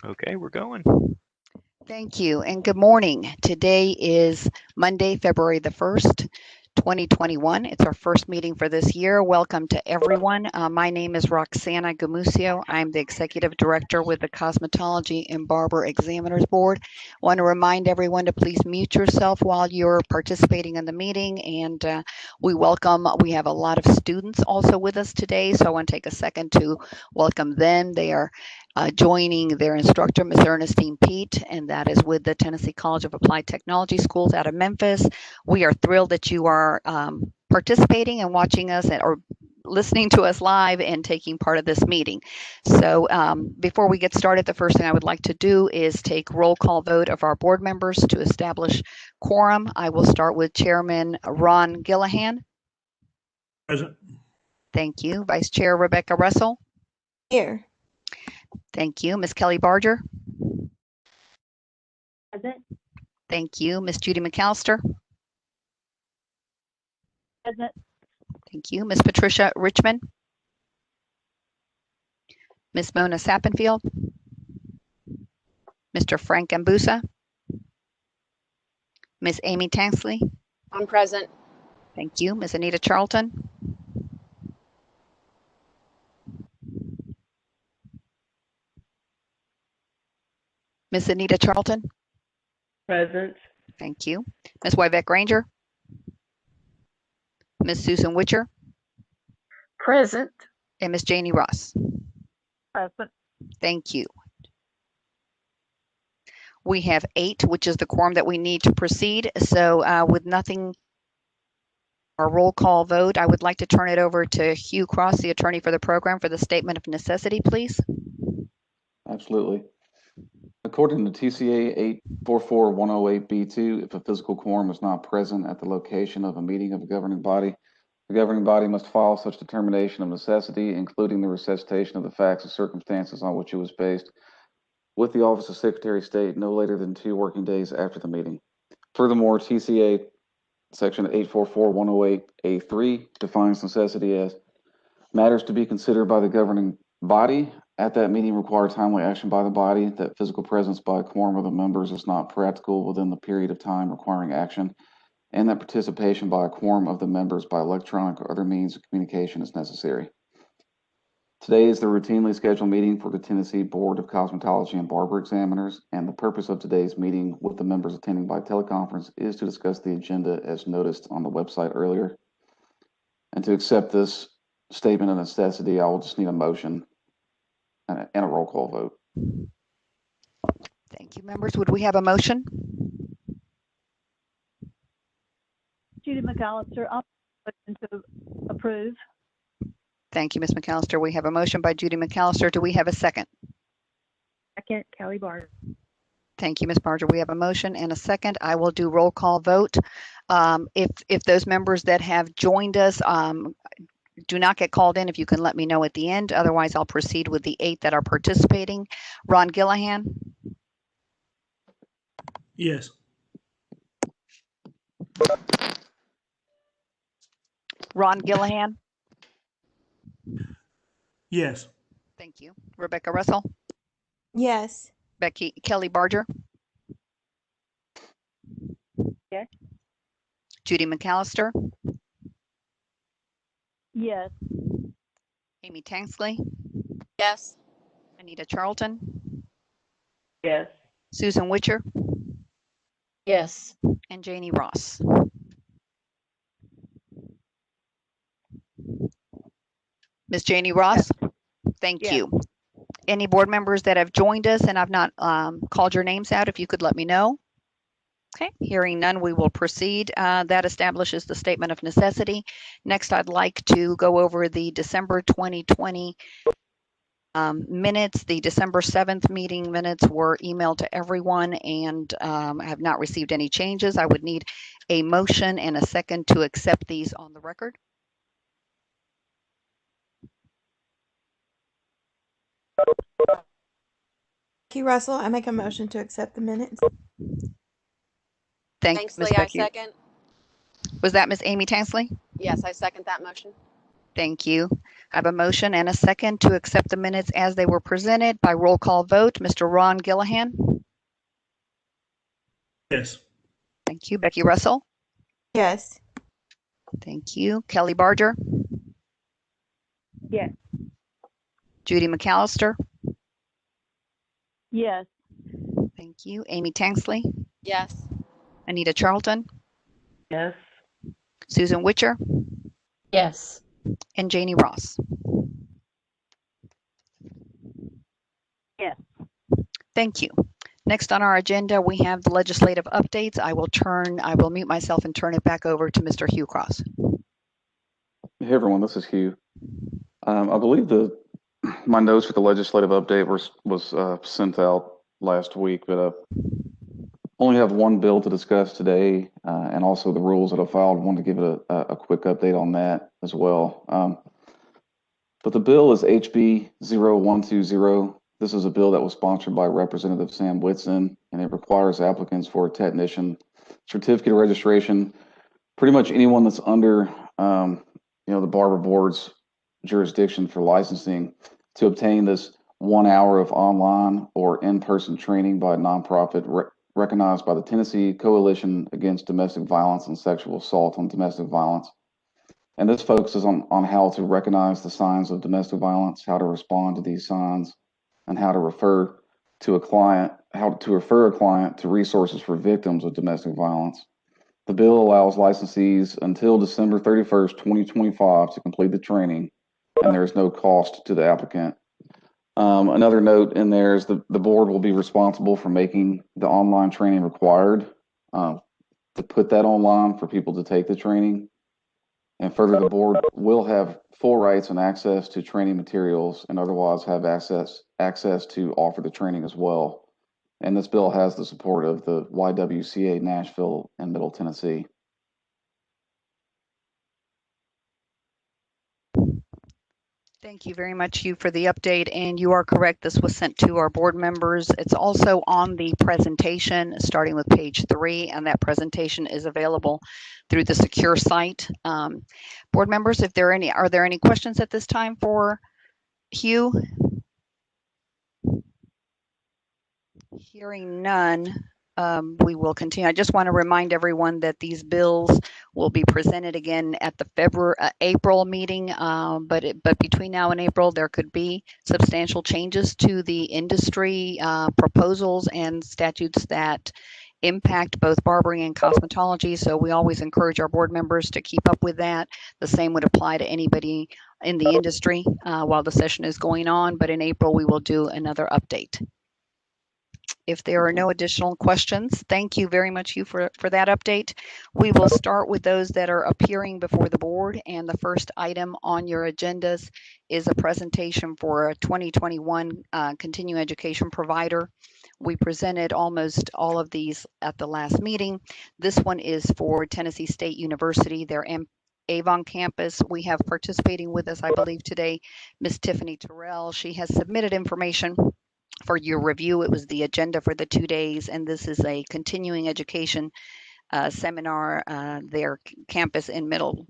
Okay, we're going. Thank you and good morning. Today is Monday, February the 1st, 2021. It's our first meeting for this year. Welcome to everyone. My name is Roxana Gamusio. I'm the Executive Director with the Cosmetology and Barber Examiners Board. I want to remind everyone to please mute yourself while you're participating in the meeting, and we have a lot of students also with us today, so I want to take a second to welcome them. They are joining their instructor, Ms. Ernestine Pete, and that is with the Tennessee College of Applied Technology Schools out of Memphis. We are thrilled that you are participating and watching us or listening to us live and taking part of this meeting. So before we get started, the first thing I would like to do is take roll call vote of our board members to establish quorum. I will start with Chairman Ron Gillihan. Present. Thank you. Vice Chair Rebecca Russell. Here. Thank you. Ms. Kelly Barger. Present. Thank you. Ms. Judy McAllister. Present. Thank you. Ms. Patricia Richmond. Ms. Mona Sappenfield. Mr. Frank Ambusa. Ms. Amy Tansley. I'm present. Thank you. Ms. Anita Charlton. Ms. Anita Charlton. Present. Thank you. Ms. Wybeck Ranger. Ms. Susan Witcher. Present. And Ms. Janie Ross. Present. Thank you. We have 8, which is the quorum that we need to proceed. So with nothing, our roll call vote, I would like to turn it over to Hugh Cross, the attorney for the program, for the statement of necessity, please. Absolutely. According to TCA 844-108B2, if a physical quorum is not present at the location of a meeting of a governing body, the governing body must file such determination of necessity, including the recitation of the facts and circumstances on which it was based, with the Office of Secretary of State no later than 2 working days after the meeting. Furthermore, TCA Section 844-108A3 defines necessity as matters to be considered by the governing body at that meeting require timely action by the body, that physical presence by a quorum of the members is not practical within the period of time requiring action, and that participation by a quorum of the members by electronic or other means of communication is necessary. Today is the routinely scheduled meeting for the Tennessee Board of Cosmetology and Barber Examiners, and the purpose of today's meeting with the members attending by teleconference is to discuss the agenda as noticed on the website earlier. And to accept this statement of necessity, I will just need a motion and a roll call vote. Thank you, members. Would we have a motion? Judy McAllister, I'll motion to approve. Thank you, Ms. McAllister. We have a motion by Judy McAllister. Do we have a second? Second, Kelly Barger. Thank you, Ms. Barger. We have a motion and a second. I will do roll call vote. If those members that have joined us do not get called in, if you can let me know at the end. Otherwise, I'll proceed with the 8 that are participating. Ron Gillihan. Yes. Ron Gillihan. Yes. Thank you. Rebecca Russell. Yes. Kelly Barger. Yes. Judy McAllister. Yes. Amy Tansley. Yes. Anita Charlton. Yes. Susan Witcher. Yes. And Janie Ross. Ms. Janie Ross. Yes. Thank Yes. you. Any board members that have joined us and I've not called your names out, if you could let me know. Okay, hearing none, we will proceed. That establishes the statement of necessity. Next, I'd like to go over the December 2020 minutes. The December 7th meeting minutes were emailed to everyone and I have not received any changes. I would need a motion and a second to accept these on the record. Becky Russell, I make a motion to accept the minutes. Thanks, Ms. Lee. I Becky. second. Was that Ms. Amy Tansley? Yes, I second that motion. Thank you. I have a motion and a second to accept the minutes as they were presented by roll call vote. Mr. Ron Gillihan. Yes. Thank you. Becky Russell. Yes. Thank you. Kelly Barger. Yes. Judy McAllister. Yes. Thank you. Amy Tanksley. Yes. Anita Charlton. Yes. Susan Witcher. Yes. And Janie Ross. Yes. Thank you. Next on our agenda, we have the legislative updates. I will mute myself and turn it back over to Mr. Hugh Cross. Hey everyone, this is Hugh. I believe my notes for the legislative update was sent out last week, but only have one bill to discuss today, and also the rules that I filed. I wanted to give it a quick update on that as well. But the bill is HB 0120. This is a bill that was sponsored by Representative Sam Whitson, and it requires applicants for a technician certificate of registration. Pretty much anyone that's under, the Barber Board's jurisdiction for licensing to obtain this 1 hour of online or in-person training by a nonprofit recognized by the Tennessee Coalition Against Domestic Violence and Sexual Assault on Domestic Violence. And this focuses on how to recognize the signs of domestic violence, how to respond to these signs, and how to refer a client to resources for victims of domestic violence. The bill allows licensees until December 31st, 2025 to complete the training, and there is no cost to the applicant. Another note in there is the board will be responsible for making the online training required to put that online for people to take the training. And further, the board will have full rights and access to training materials and otherwise have access to offer the training as well. And this bill has the support of the YWCA Nashville and Middle Tennessee. Thank you very much, Hugh, for the update. And you are correct. This was sent to our board members. It's also on the presentation, starting with page 3, and that presentation is available through the secure site. Board members, are there any questions at this time for Hugh? Hearing none, we will continue. I just want to remind everyone that these bills will be presented again at the April meeting, but between now and April, there could be substantial changes to the industry proposals and statutes that impact both barbering and cosmetology. So we always encourage our board members to keep up with that. The same would apply to anybody in the industry while the session is going on, but in April, we will do another update. If there are no additional questions, thank you very much, Hugh, for that update. We will start with those that are appearing before the board, and the first item on your agendas is a presentation for a 2021 continuing education provider. We presented almost all of these at the last meeting. This one is for Tennessee State University, their Avon campus. We have participating with us, I believe today, Ms. Tiffany Terrell. She has submitted information for your review. It was the agenda for the 2 days, and this is a continuing education seminar. Their campus in Middle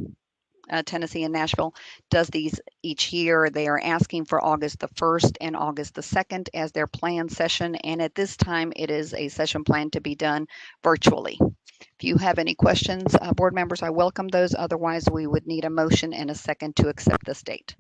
Tennessee and Nashville does these each year. They are asking for August the 1st and August the 2nd as their planned session, and at this time it is a session planned to be done virtually. If you have any questions, board members, I welcome those. Otherwise, we would need a motion and a second to accept this date.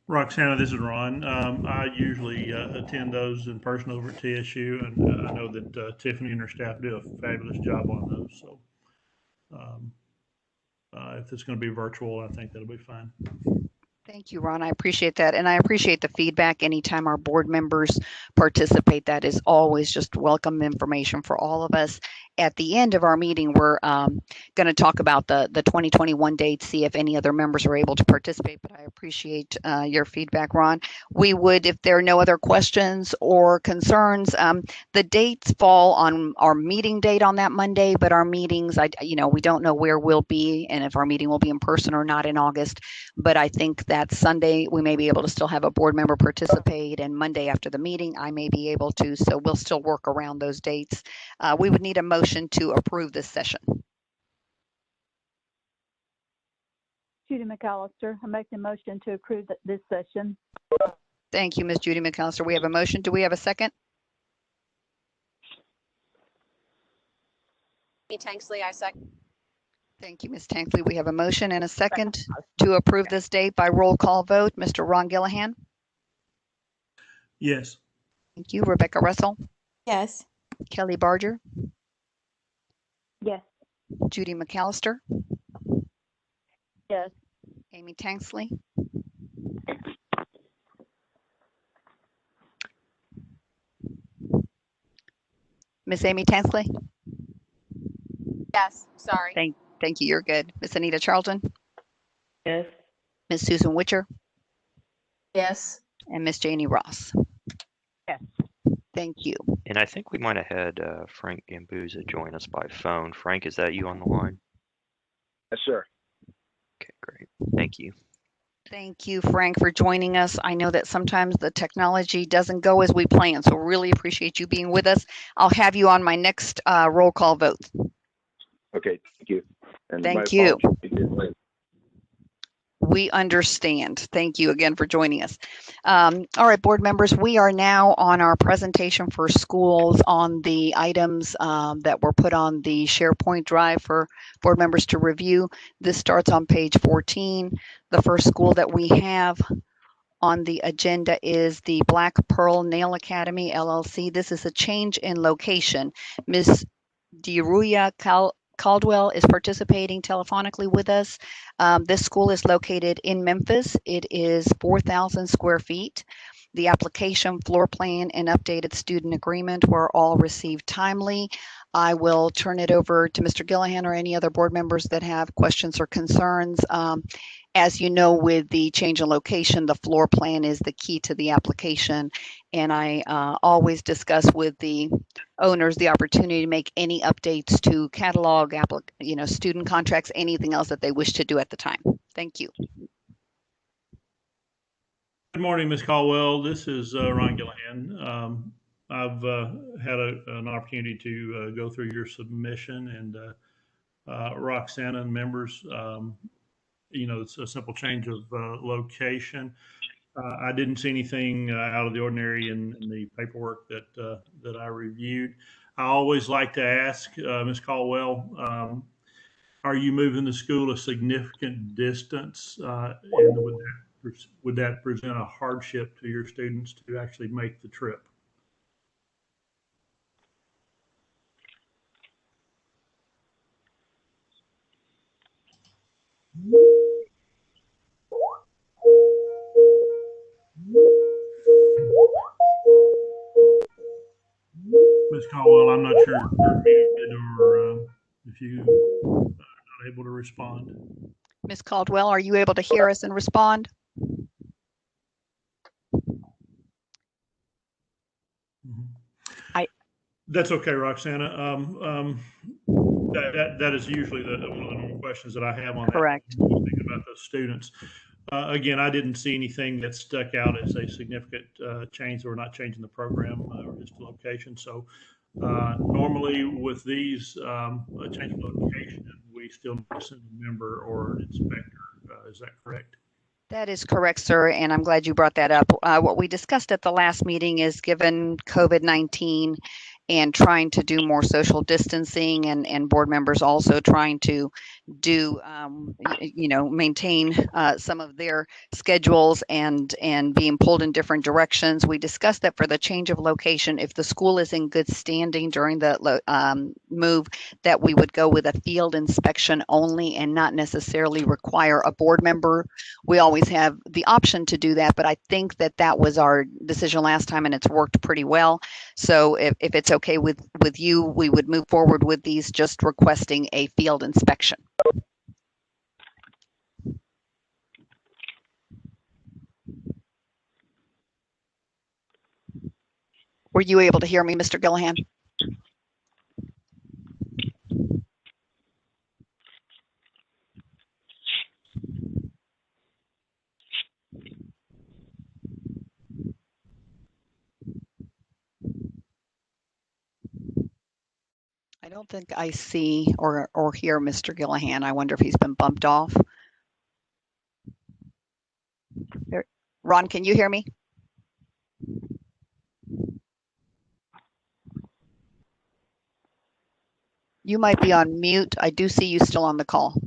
Roxana, this is Ron. I usually attend those in person over at TSU, and I know that Tiffany and her staff do a fabulous job on those. So if it's going to be virtual, I think that'll be fine. Thank you, Ron. I appreciate that. And I appreciate the feedback. Anytime our board members participate, that is always just welcome information for all of us. At the end of our meeting, we're going to talk about the 2021 dates, see if any other members are able to participate, but I appreciate your feedback, Ron. We would, if there are no other questions or concerns, the dates fall on our meeting date on that Monday, but our meetings, we don't know where we'll be and if our meeting will be in person or not in August, but I think that Sunday we may be able to still have a board member participate, and Monday after the meeting I may be able to, so we'll still work around those dates. We would need a motion motion to approve this session? Judy McAllister, I make the motion to approve this session. Thank you, Ms. Judy McAllister. We have a motion. Do we have a second? Tanksley, I second. Thank you, Ms. Tankley. We have a motion and a second to approve this date by roll call vote. Mr. Ron Gillihan? Yes. Thank you. Rebecca Russell? Yes. Kelly Barger? Yes. Judy McAllister? Yes. Amy Tanksley? Miss Amy Tanksley? Yes, sorry. Thank you. You're good. Miss Anita Charlton? Yes. Miss Susan Witcher? Yes. And Miss Janie Ross? Yes. Thank you. And I think we might have had Frank Gambuza join us by phone. Frank, is that you on the line? Yes, sir. Okay, great. Thank you. Thank you, Frank, for joining us. I know that sometimes the technology doesn't go as we plan, so really appreciate you being with us. I'll have you on my next roll call vote. Okay, thank you. And Thank my you. apologies for being late. We understand. Thank you again for joining us. All right, board members, we are now on our presentation for schools on the items that were put on the SharePoint drive for board members to review. This starts on page 14. The first school that we have on the agenda is the Black Pearl Nail Academy, LLC. This is a change in location. Ms. Diruya Caldwell is participating telephonically with us. This school is located in Memphis. It is 4,000 square feet. The application, floor plan, and updated student agreement were all received timely. I will turn it over to Mr. Gillihan or any other board members that have questions or concerns. As you know, with the change in location, the floor plan is the key to the application. And I always discuss with the owners the opportunity to make any updates to catalog, student contracts, anything else that they wish to do at the time. Thank you. Good morning, Ms. Caldwell. This is Ron Gillihan. I've had an opportunity to go through your submission, and Roxana and members, it's a simple change of location. I didn't see anything out of the ordinary in the paperwork that I reviewed. I always like to ask Ms. Caldwell, are you moving the school a significant distance, and would that present a hardship to your students to actually make the trip? Ms. Caldwell, I'm not sure if you're muted or if you are not able to respond. Ms. Caldwell, are you able to hear us and respond? That's okay, Roxana. That is usually one of the normal questions that I have on that. Correct. Think about those students. Again, I didn't see anything that stuck out as a significant change. We're not changing the program or just the location. So normally with these change of location, we still need to send a member or an inspector. Is that correct? That is correct, sir, and I'm glad you brought that up. What we discussed at the last meeting is given COVID-19 and trying to do more social distancing and board members also trying to do, maintain some of their schedules and being pulled in different directions. We discussed that for the change of location, if the school is in good standing during the move, that we would go with a field inspection only and not necessarily require a board member. We always have the option to do that, but I think that was our decision last time and it's worked pretty well. So if it's okay with you, we would move forward with these, just requesting a field inspection. Were you able to hear me, Mr. Gillihan? don't think I see or hear Mr. Gillahan. I wonder if he's been bumped off. Ron, can you hear me? You might be on mute. I do see you still on the call.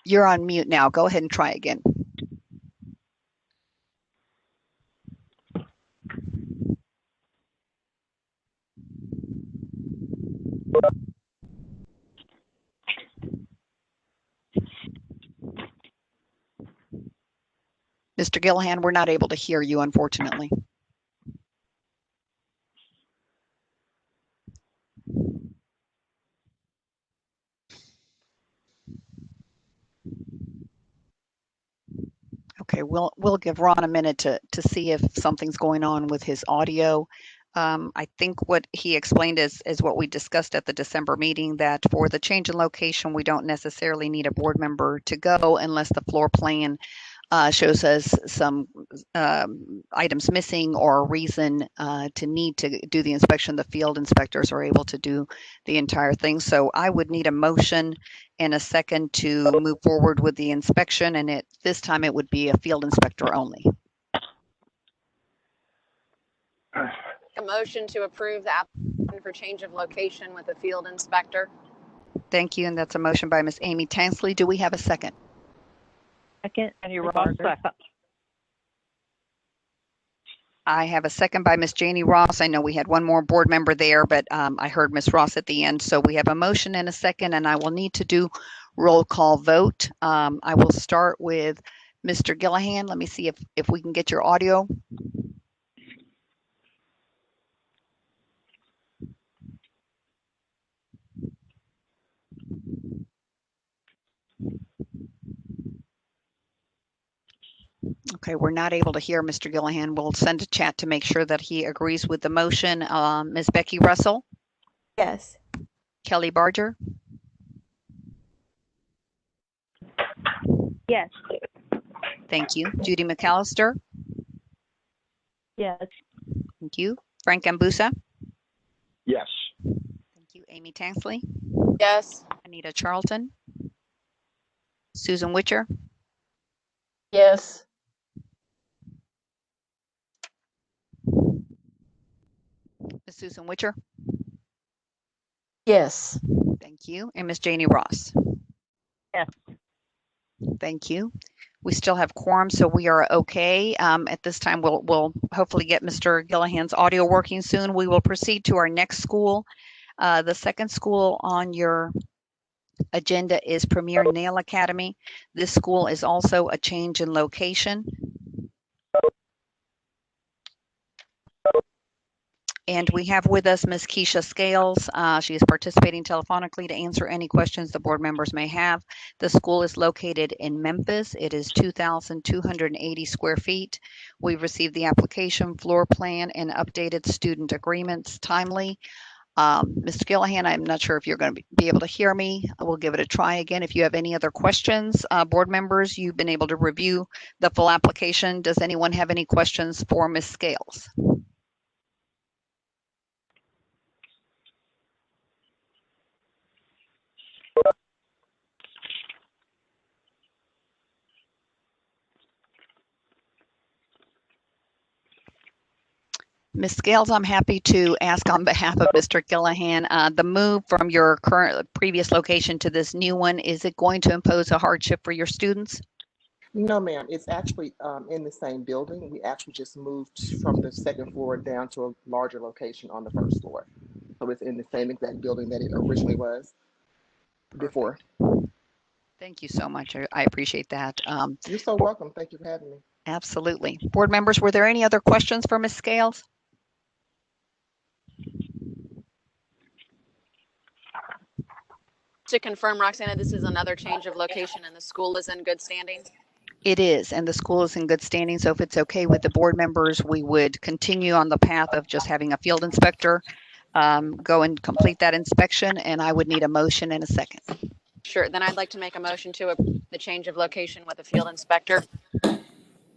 You're on mute now. Go ahead and try again. Mr. Gillahan, we're not able to hear you, unfortunately. Okay, we'll give Ron a minute to see if something's going on with his audio. I think what he explained is what we discussed at the December meeting, that for the change in location, we don't necessarily need a board member to go unless the floor plan shows us some items missing or a reason to need to do the inspection. The field inspectors are able to do the entire thing. So I would need a motion and a second to move forward with the inspection, and this time it would be a field inspector only. A motion to approve the application for change of location with a field inspector. Thank you, and that's a motion by Ms. Amy Tansley. Do we have a second? Second, and you're Barber. second. I have a second by Ms. Janie Ross. I know we had one more board member there, but I heard Ms. Ross at the end. So we have a motion and a second, and I will need to do roll call vote. I will start with Mr. Gillahan. Let me see if we can get your audio. Okay, we're not able to hear Mr. Gillahan. We'll send a chat to make sure that he agrees with the motion. Ms. Becky Russell, Yes. Kelly Barger, Yes. thank you. Judy McAllister, Yes. thank you. Frank Ambusa, Yes. thank you. Amy Tansley, Yes. Anita Charlton, Susan Witcher, Yes. Ms. Susan Witcher, Yes. thank you. And Ms. Janie Ross. Yes. Thank you. We still have quorum, so we are okay. At this time, we'll hopefully get Mr. Gillahan's audio working soon. We will proceed to our next school. The second school on your agenda is Premier Nail Academy. This school is also a change in location. And we have with us Ms. Keisha Scales. She is participating telephonically to answer any questions the board members may have. The school is located in Memphis. It is 2,280 square feet. We've received the application, floor plan, and updated student agreements timely. Mr. Gillahan, I'm not sure if you're going to be able to hear me. We'll give it a try again. If you have any other questions, board members, you've been able to review the full application. Does anyone have any questions for Ms. Scales? Ms. Scales, I'm happy to ask on behalf of Mr. Gillahan, the move from your previous location to this new one, is it going to impose a hardship for your students? No, ma'am. It's actually in the same building. We actually just moved from the second floor down to a larger location on the first floor. So it's in the same exact building that it originally was before. Thank you so much. I appreciate that. You're so welcome. Thank you for having me. Absolutely. Board members, were there any other questions for Ms. Scales? To confirm, Roxana, this is another change of location and the school is in good standing? It is, and the school is in good standing. So if it's okay with the board members, we would continue on the path of just having a field inspector go and complete that inspection, and I would need a motion and a second. Sure. Then I'd like to make a motion to approve the change of location with a field inspector.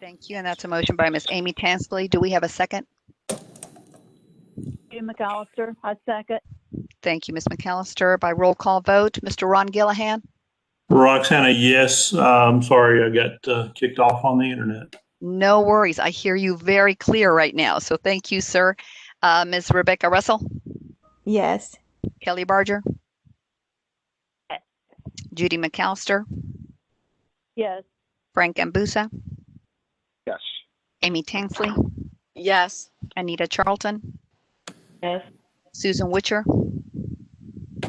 Thank you. And that's a motion by Ms. Amy Tansley. Do we have a second? Judy McAllister, I second. Thank you, Ms. McAllister. By roll call vote, Mr. Ron Gillihan? Roxana, yes. I'm sorry I got kicked off on the internet. No worries. I hear you very clear right now. So thank you, sir. Ms. Rebecca Russell? Yes. Kelly Barger? Yes. Judy McAllister? Yes. Frank Ambusa? Yes. Amy Tansley? Yes. Anita Charlton? Yes. Susan Witcher?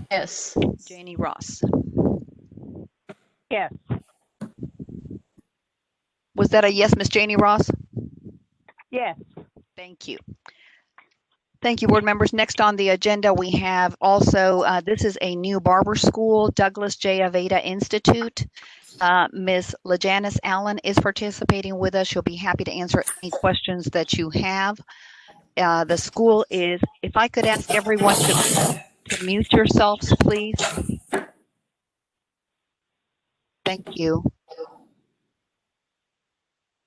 Yes. Janie Ross? Yes. Was that a yes, Miss Janie Ross? Yes. Thank you. Thank you, board members. Next on the agenda, we have also, this is a new barber school, Douglas J. Aveda Institute. Ms. LaJanice Allen is participating with us. She'll be happy to answer any questions that you have. The school is, if I could ask everyone to mute yourselves, please. Thank you.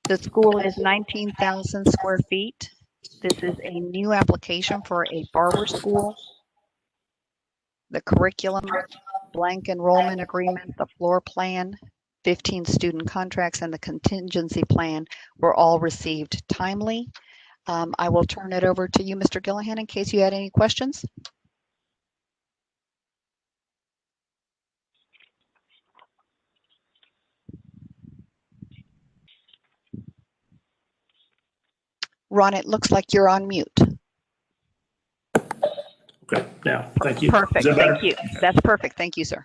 The school is 19,000 square feet. This is a new application for a barber school. The curriculum, blank enrollment agreement, the floor plan, 15 student contracts, and the contingency plan were all received timely. I will turn it over to you, Mr. Gillihan, in case you had any questions. Ron, it looks like you're on mute. Okay, now, thank you. Perfect, Is that better? thank you. That's perfect, thank you, sir.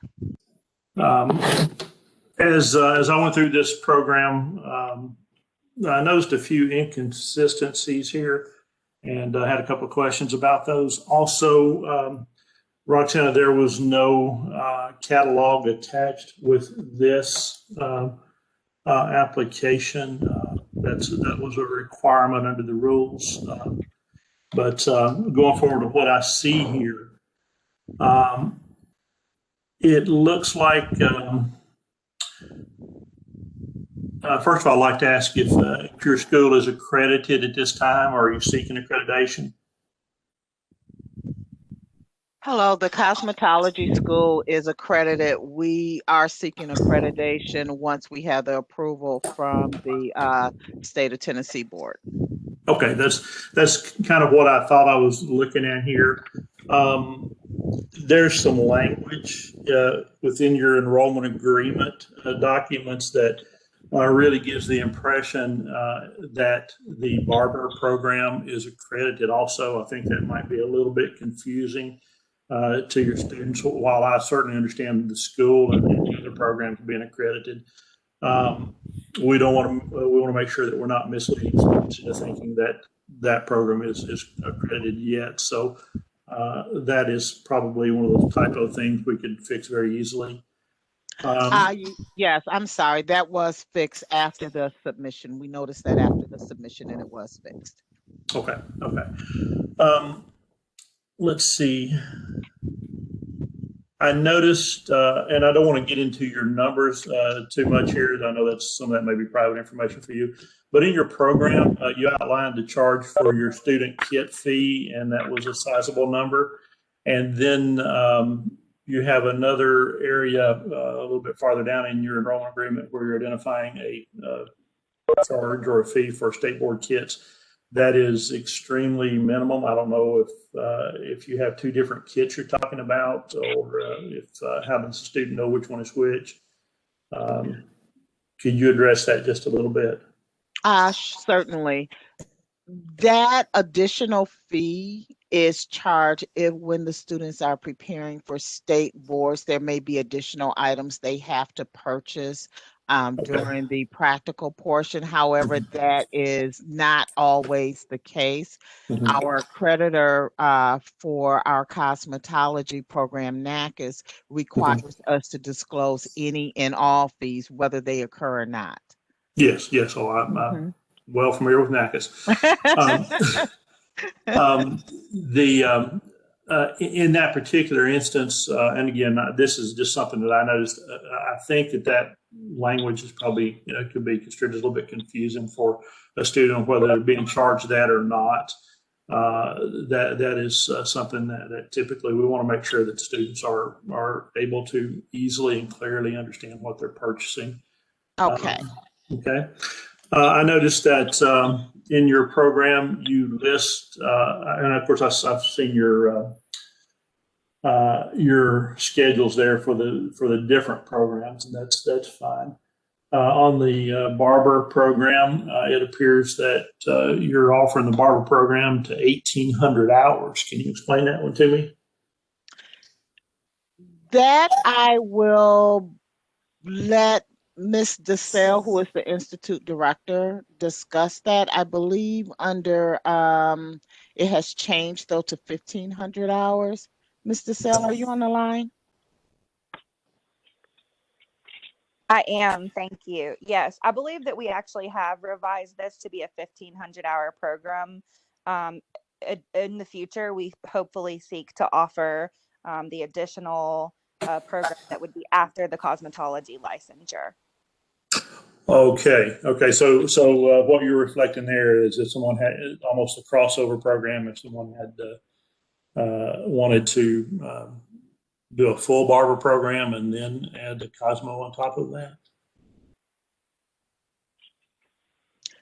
As I went through this program, I noticed a few inconsistencies here, and I had a couple of questions about those. Also, Roxana, there was no catalog attached with this application. That was a requirement under the rules. But going forward to what I see here, it looks like, first of all, I'd like to ask if your school is accredited at this time, or are you seeking accreditation? Hello, the Cosmetology School is accredited. We are seeking accreditation once we have the approval from the State of Tennessee Board. Okay, that's kind of what I thought I was looking at here. There's some language within your enrollment agreement documents that really gives the impression that the Barber program is accredited also. I think that might be a little bit confusing to your students, while I certainly understand the school and the other programs being accredited. We want to make sure that we're not misleading students into thinking that that program is accredited yet. So that is probably one of those typo things we could fix very easily. Yes, I'm sorry. That was fixed after the submission. We noticed that after the submission, and it was fixed. Okay. Let's see. I noticed, and I don't want to get into your numbers too much here. I know that some of that may be private information for you, but in your program, you outlined the charge for your student kit fee, and that was a sizable number. And then you have another area a little bit farther down in your enrollment agreement where you're identifying a charge or a fee for state board kits. That is extremely minimum. I don't know if you have two different kits you're talking about, or if how does the student know which one is which? Could you address that just a little bit? Certainly. That additional fee is charged when the students are preparing for state boards. There may be additional items they have to purchase during the practical portion. However, that is not always the case. Our accreditor for our cosmetology program, NACIS, requires us to disclose any and all fees, whether they occur or not. Yes. Oh, I'm well familiar with NACIS. in that particular instance, and again, this is just something that I noticed. I think that language is probably, could be construed as a little bit confusing for a student, whether they're being charged that or not. That is something that typically we want to make sure that students are able to easily and clearly understand what they're purchasing. Okay. Okay. I noticed that in your program you list, and of course I've seen your schedules there for the different programs, and that's fine. On the Barber program, it appears that you're offering the Barber program to 1,800 hours. Can you explain that one to me? That I will let Ms. DeSalle, who is the Institute Director, discuss that. I believe under, it has changed though to 1,500 hours. Ms. DeSalle, are you on the line? I am, thank you. Yes, I believe that we actually have revised this to be a 1,500-hour program. In the future, we hopefully seek to offer the additional program that would be after the cosmetology licensure. Okay. So what you're reflecting there is that someone had almost a crossover program. If someone had wanted to do a full Barber program and then add the Cosmo on top of that.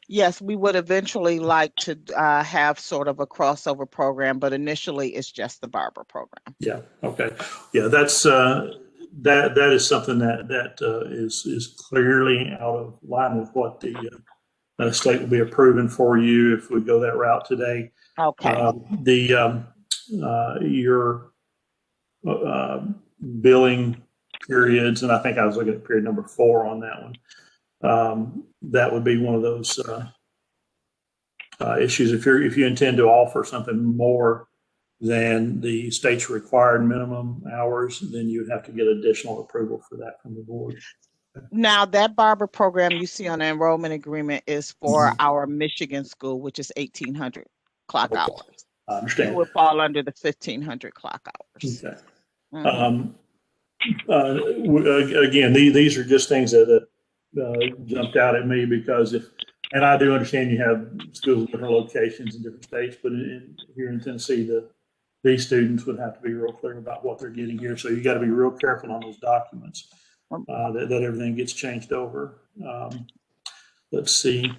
Yes, we would eventually like to have sort of a crossover program, but initially it's just the Barber program. Yeah. Okay. Yeah, that's that is something that is clearly out of line with what the state will be approving for you if we go that route today. Okay. Your billing periods, and I think I was looking at period number 4 on that one. That would be one of those issues. If you intend to offer something more than the state's required minimum hours, then you would have to get additional approval for that from the board. Now, that Barber program you see on the enrollment agreement is for our Michigan school, which is 1,800 clock hours. I understand. It would fall under the 1,500 clock hours. Okay. Mm-hmm. Again, these are just things that jumped out at me because and I do understand you have schools in different locations in different states, but here in Tennessee, these students would have to be real clear about what they're getting here. So you got to be real careful on those documents that everything gets changed over. Let's see.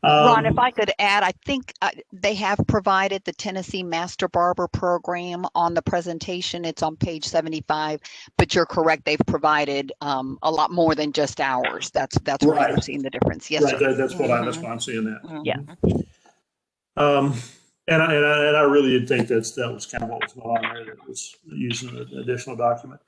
Ron, if I could add, I think they have provided the Tennessee Master Barber program on the presentation. It's on page 75, but you're correct. They've provided a lot more than just hours. That's right. Where you're seeing the difference. Yes, right. sir. That's why I'm seeing that. Mm-hmm. Yeah. And I really did think that was kind of what was going on there. That was using an additional document.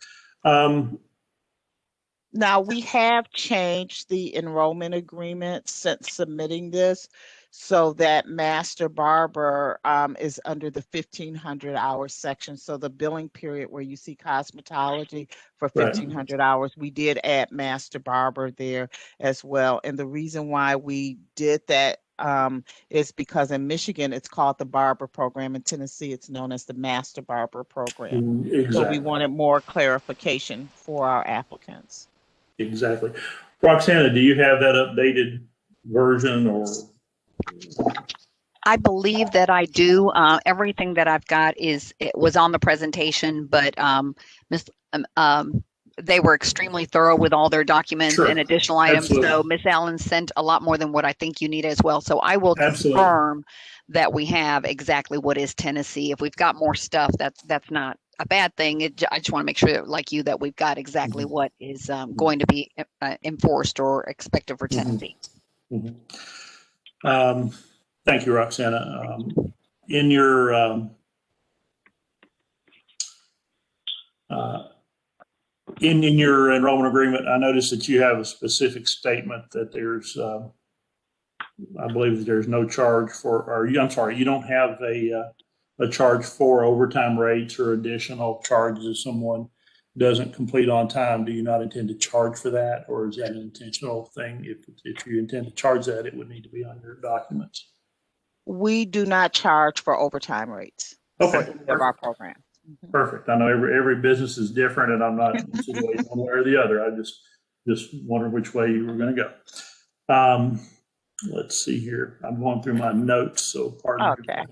Now, we have changed the enrollment agreement since submitting this so that Master Barber is under the 1,500-hour section. So the billing period where you see cosmetology for 1,500 hours, we did add Master Barber there as well. And the reason why we did that is because in Michigan, it's called the Barber program. In Tennessee, it's known as the Master Barber program. Exactly. So we wanted more clarification for our applicants. Exactly. Roxana, do you have that updated version or? I believe that I do. Everything that I've got it was on the presentation, but they were extremely thorough with all their documents and additional items. Absolutely. So Ms. Allen sent a lot more than what I think you need as well. So I will confirm that we have exactly what is Tennessee. If we've got more stuff, that's not a bad thing. I just want to make sure that, like you, that we've got exactly what is going to be enforced or expected for Tennessee. Thank you, Roxana. In your in your enrollment agreement, I noticed that you have a specific statement that there's, I believe that there's no charge for, or I'm sorry, you don't have a charge for overtime rates or additional charges if someone doesn't complete on time. Do you not intend to charge for that, or is that an intentional thing? If you intend to charge that, it would need to be on your documents. We do not charge for overtime rates. for Okay. any of our programs. Mhm. Perfect. I know every business is different, and I'm not insinuating one way or the other. I just wondered which way you were going to go. Let's see here. I'm going through my notes, so pardon me. Okay.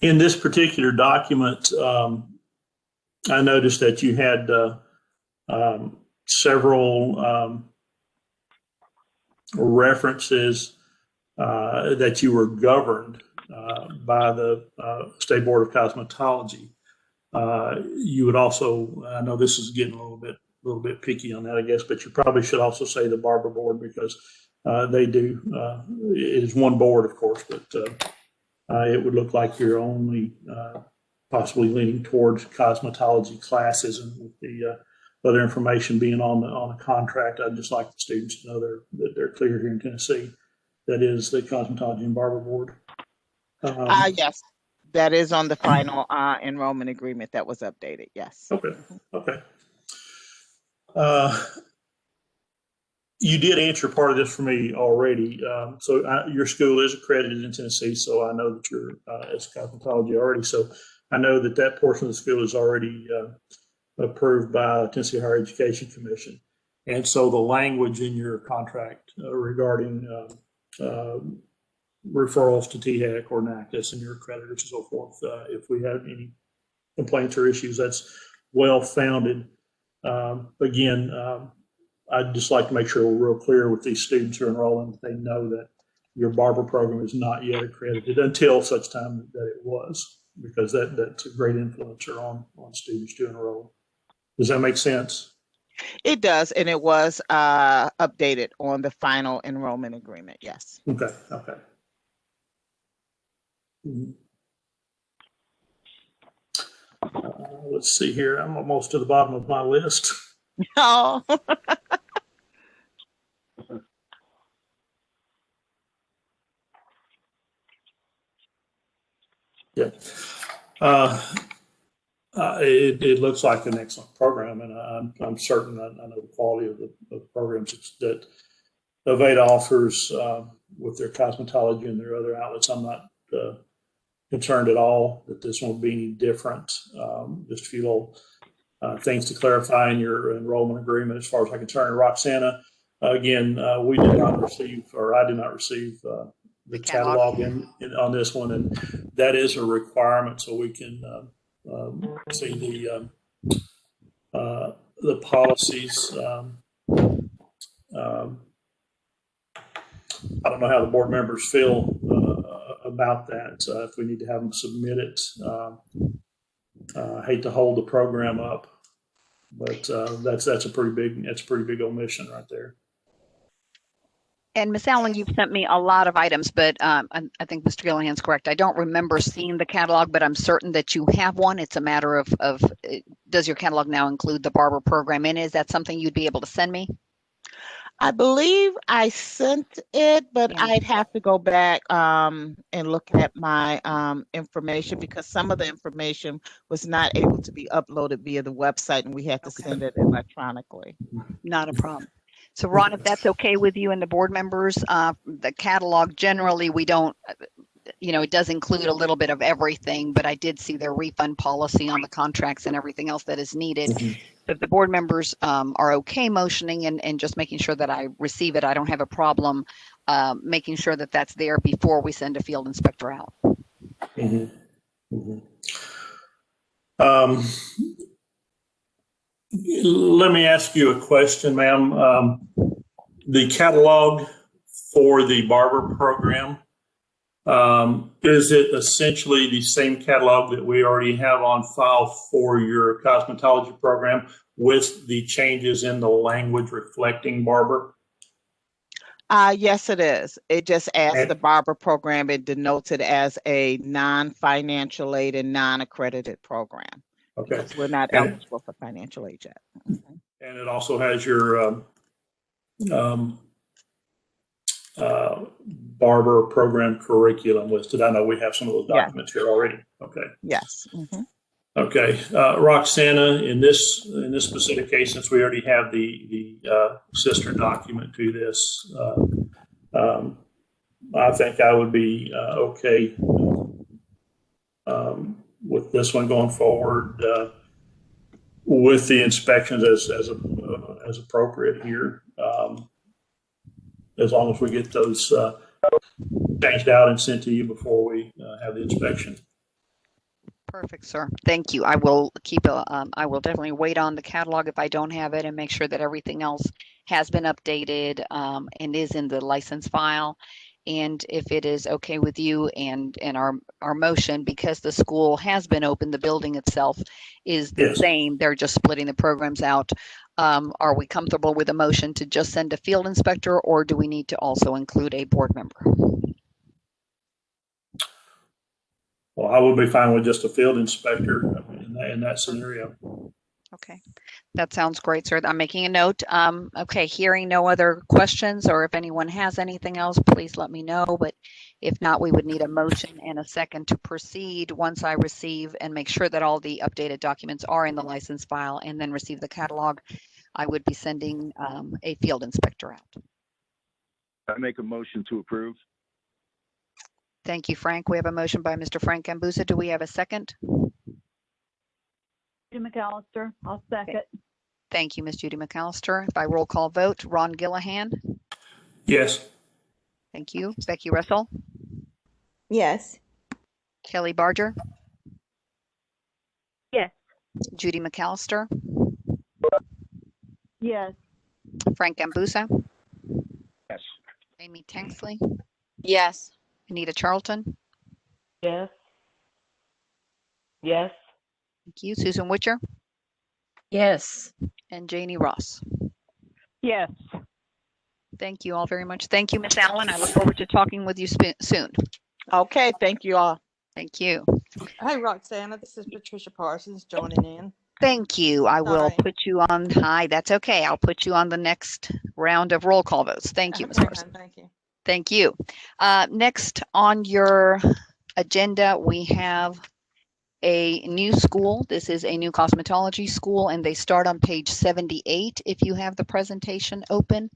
In this particular document, I noticed that you had several references that you were governed by the State Board of Cosmetology. You would also, I know this is getting a little bit picky on that, I guess, but you probably should also say the Barber Board, because they do. It is one board, of course, but it would look like you're only possibly leaning towards cosmetology classes, and with the other information being on the contract, I'd just like the students to know that they're clear here in Tennessee. That is the Cosmetology and Barber Board. Yes, that is on the final enrollment agreement that was updated. Yes. Okay. Okay. You did answer part of this for me already. So your school is accredited in Tennessee, so I know that you're as cosmetology already. So I know that portion of the school is already approved by the Tennessee Higher Education Commission. And so the language in your contract regarding referrals to THEC or NACDS and your accreditors and so forth, if we have any complaints or issues, that's well founded. Again, I'd just like to make sure we're real clear with these students who are enrolling that they know that your Barber program is not yet accredited until such time that it was, because that's a great influencer on students to enroll. Does that make sense? It does, and it was updated on the final enrollment agreement. Yes. Okay. Okay. Let's see here. I'm almost to the bottom of my list. Oh. Yeah. It looks like an excellent program, and I'm certain I know the quality of the programs that Aveda offers with their cosmetology and their other outlets. I'm not concerned at all that this won't be any different. Just a few little things to clarify in your enrollment agreement as far as I'm concerned. Roxana, again, we did not receive, or I did not receive the catalog on this one, and that is a requirement so we can see the policies. I don't know how the board members feel about that. If we need to have them submit it, I hate to hold the program up, but that's a pretty big omission right there. And Ms. Allen, you've sent me a lot of items, but I think Mr. Gillihan's correct. I don't remember seeing the catalog, but I'm certain that you have one. It's a matter of does your catalog now include the Barber program in it? Is that something you'd be able to send me? I believe I sent it, but Yeah. I'd have to go back and look at my information, because some of the information was not able to be uploaded via the website, and we had to send it electronically. Not a problem. So Ron, if that's okay with you and the board members, the catalog, generally we don't, it does include a little bit of everything, but I did see their refund policy on the contracts and everything else that is needed. Mm-hmm. If the board members are okay motioning and just making sure that I receive it, I don't have a problem making sure that that's there before we send a field inspector out. Mm-hmm. Mm-hmm. Let me ask you a question, ma'am. The catalog for the Barber program, is it essentially the same catalog that we already have on file for your cosmetology program with the changes in the language reflecting Barber? Yes, it is. It just adds the Barber program. It denotes it as a non-financial aid and non-accredited program. Okay. Because we're not eligible for financial aid yet. Mm-hmm. And it also has your Barber program curriculum listed. I know we have some of those documents here already. Okay. Yes. Mm-hmm. Okay. Okay, Roxana, in this specific case, since we already have the sister document to this, I think I would be okay with this one going forward with the inspections as appropriate here, as long as we get those changed out and sent to you before we have the inspection. Perfect, sir. Thank you. I will I will definitely wait on the catalog if I don't have it and make sure that everything else has been updated and is in the license file. And if it is okay with you and our motion, because the school has been open, the building itself is the same. They're just splitting the programs out. Are we comfortable with a motion to just send a field inspector, or do we need to also include a board member? Well, I would be fine with just a field inspector in that scenario. Okay, that sounds great, sir. I'm making a note. Okay, hearing no other questions, or if anyone has anything else, please let me know. But if not, we would need a motion and a second to proceed once I receive and make sure that all the updated documents are in the license file and then receive the catalog. I would be sending a field inspector out. I make a motion to approve. Thank you, Frank. We have a motion by Mr. Frank Gambusa. Do we have a second? Judy McAllister, I'll second. Thank you, Ms. Judy McAllister. By roll call vote, Ron Gillihan. Yes. Thank you. Becky Russell. Yes. Kelly Barger. Yes. Judy McAllister. Yes. Frank Gambusa. Yes. Amy Tanksley. Yes. Anita Charlton. Yes. Yes. Thank you. Susan Witcher. Yes. And Janie Ross. Yes. Thank you all very much. Thank you, Miss Allen. I look forward to talking with you soon. Okay, thank you all. Thank you. Hi, Roxana. This is Patricia Parsons joining in. Thank you. I will Sorry. put you on. Hi, that's okay. I'll put you on the next round of roll call votes. Thank you, Ms. Okay, Parsons. thank you. Thank you. Next on your agenda, we have a new school. This is a new cosmetology school, and they start on page 78 if you have the presentation open.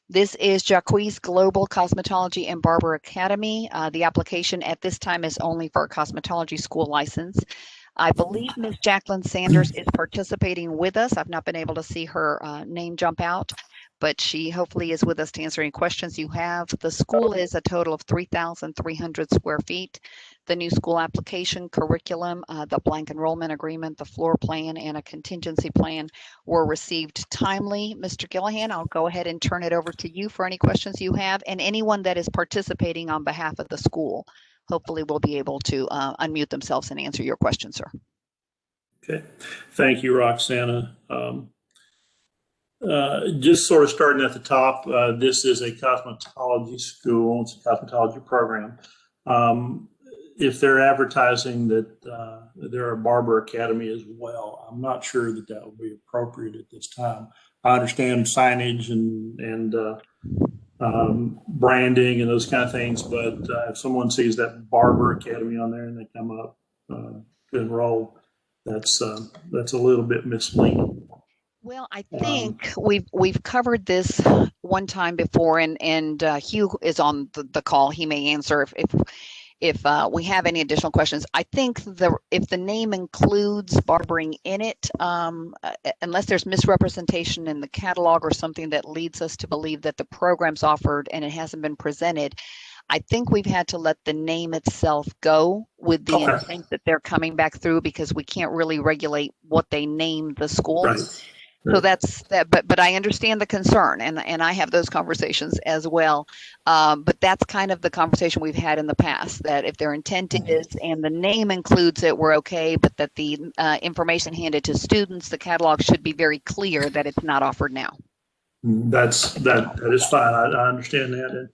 This is Jacques Global Cosmetology and Barber Academy. The application at this time is only for a cosmetology school license. I believe Ms. Jacqueline Sanders is participating with us. I've not been able to see her name jump out, but she hopefully is with us to answer any questions you have. The school is a total of 3,300 square feet. The new school application, curriculum, the blank enrollment agreement, the floor plan, and a contingency plan were received timely. Mr. Gillihan, I'll go ahead and turn it over to you for any questions you have, and anyone that is participating on behalf of the school hopefully will be able to unmute themselves and answer your questions, sir. Okay. Thank you, Roxana. Just sort of starting at the top, this is a cosmetology school. It's a cosmetology program. If they're advertising that they're a barber academy as well, I'm not sure that that would be appropriate at this time. I understand signage and branding and those kind of things, but if someone sees that Barber Academy on there and they come up to enroll, that's a little bit misleading. Well, I think we've covered this one time before, and Hugh is on the call. He may answer if we have any additional questions. I think if the name includes barbering in it, unless there's misrepresentation in the catalog or something that leads us to believe that the program's offered and it hasn't been presented, I think we've had to let the name itself go with the intent that they're coming back through, because we can't really regulate what they name the school. Right. So that's that, but I understand the concern, and I have those conversations as well. But that's kind of the conversation we've had in the past, that if their intent is and the name includes it, we're okay, but that the information handed to students, the catalog should be very clear that it's not offered now. That is fine. I understand that,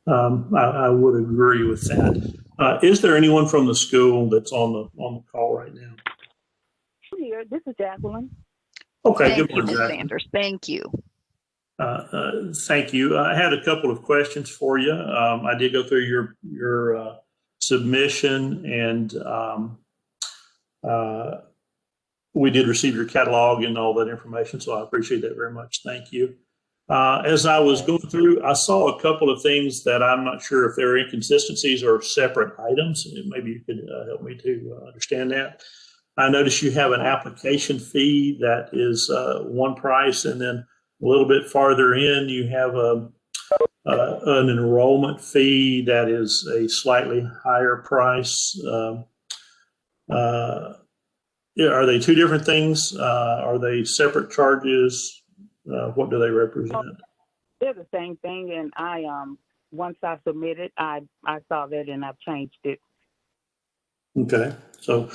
and I would agree with that. Is there anyone from the school that's on the call right now? Here, this is Jacqueline. Okay, Thank good you, morning, Ms. Zach. Sanders. Thank you. Thank you. I had a couple of questions for you. I did go through your submission, and we did receive your catalog and all that information, so I appreciate that very much. Thank you. As I was going through, I saw a couple of things that I'm not sure if they're inconsistencies or separate items. Maybe you could help me to understand that. I noticed you have an application fee that is one price, and then a little bit farther in, you have an enrollment fee that is a slightly higher price. Are they two different things? Are they separate charges? What do they represent? They're the same thing, and I once I submitted, I saw that and I've changed it. Okay, so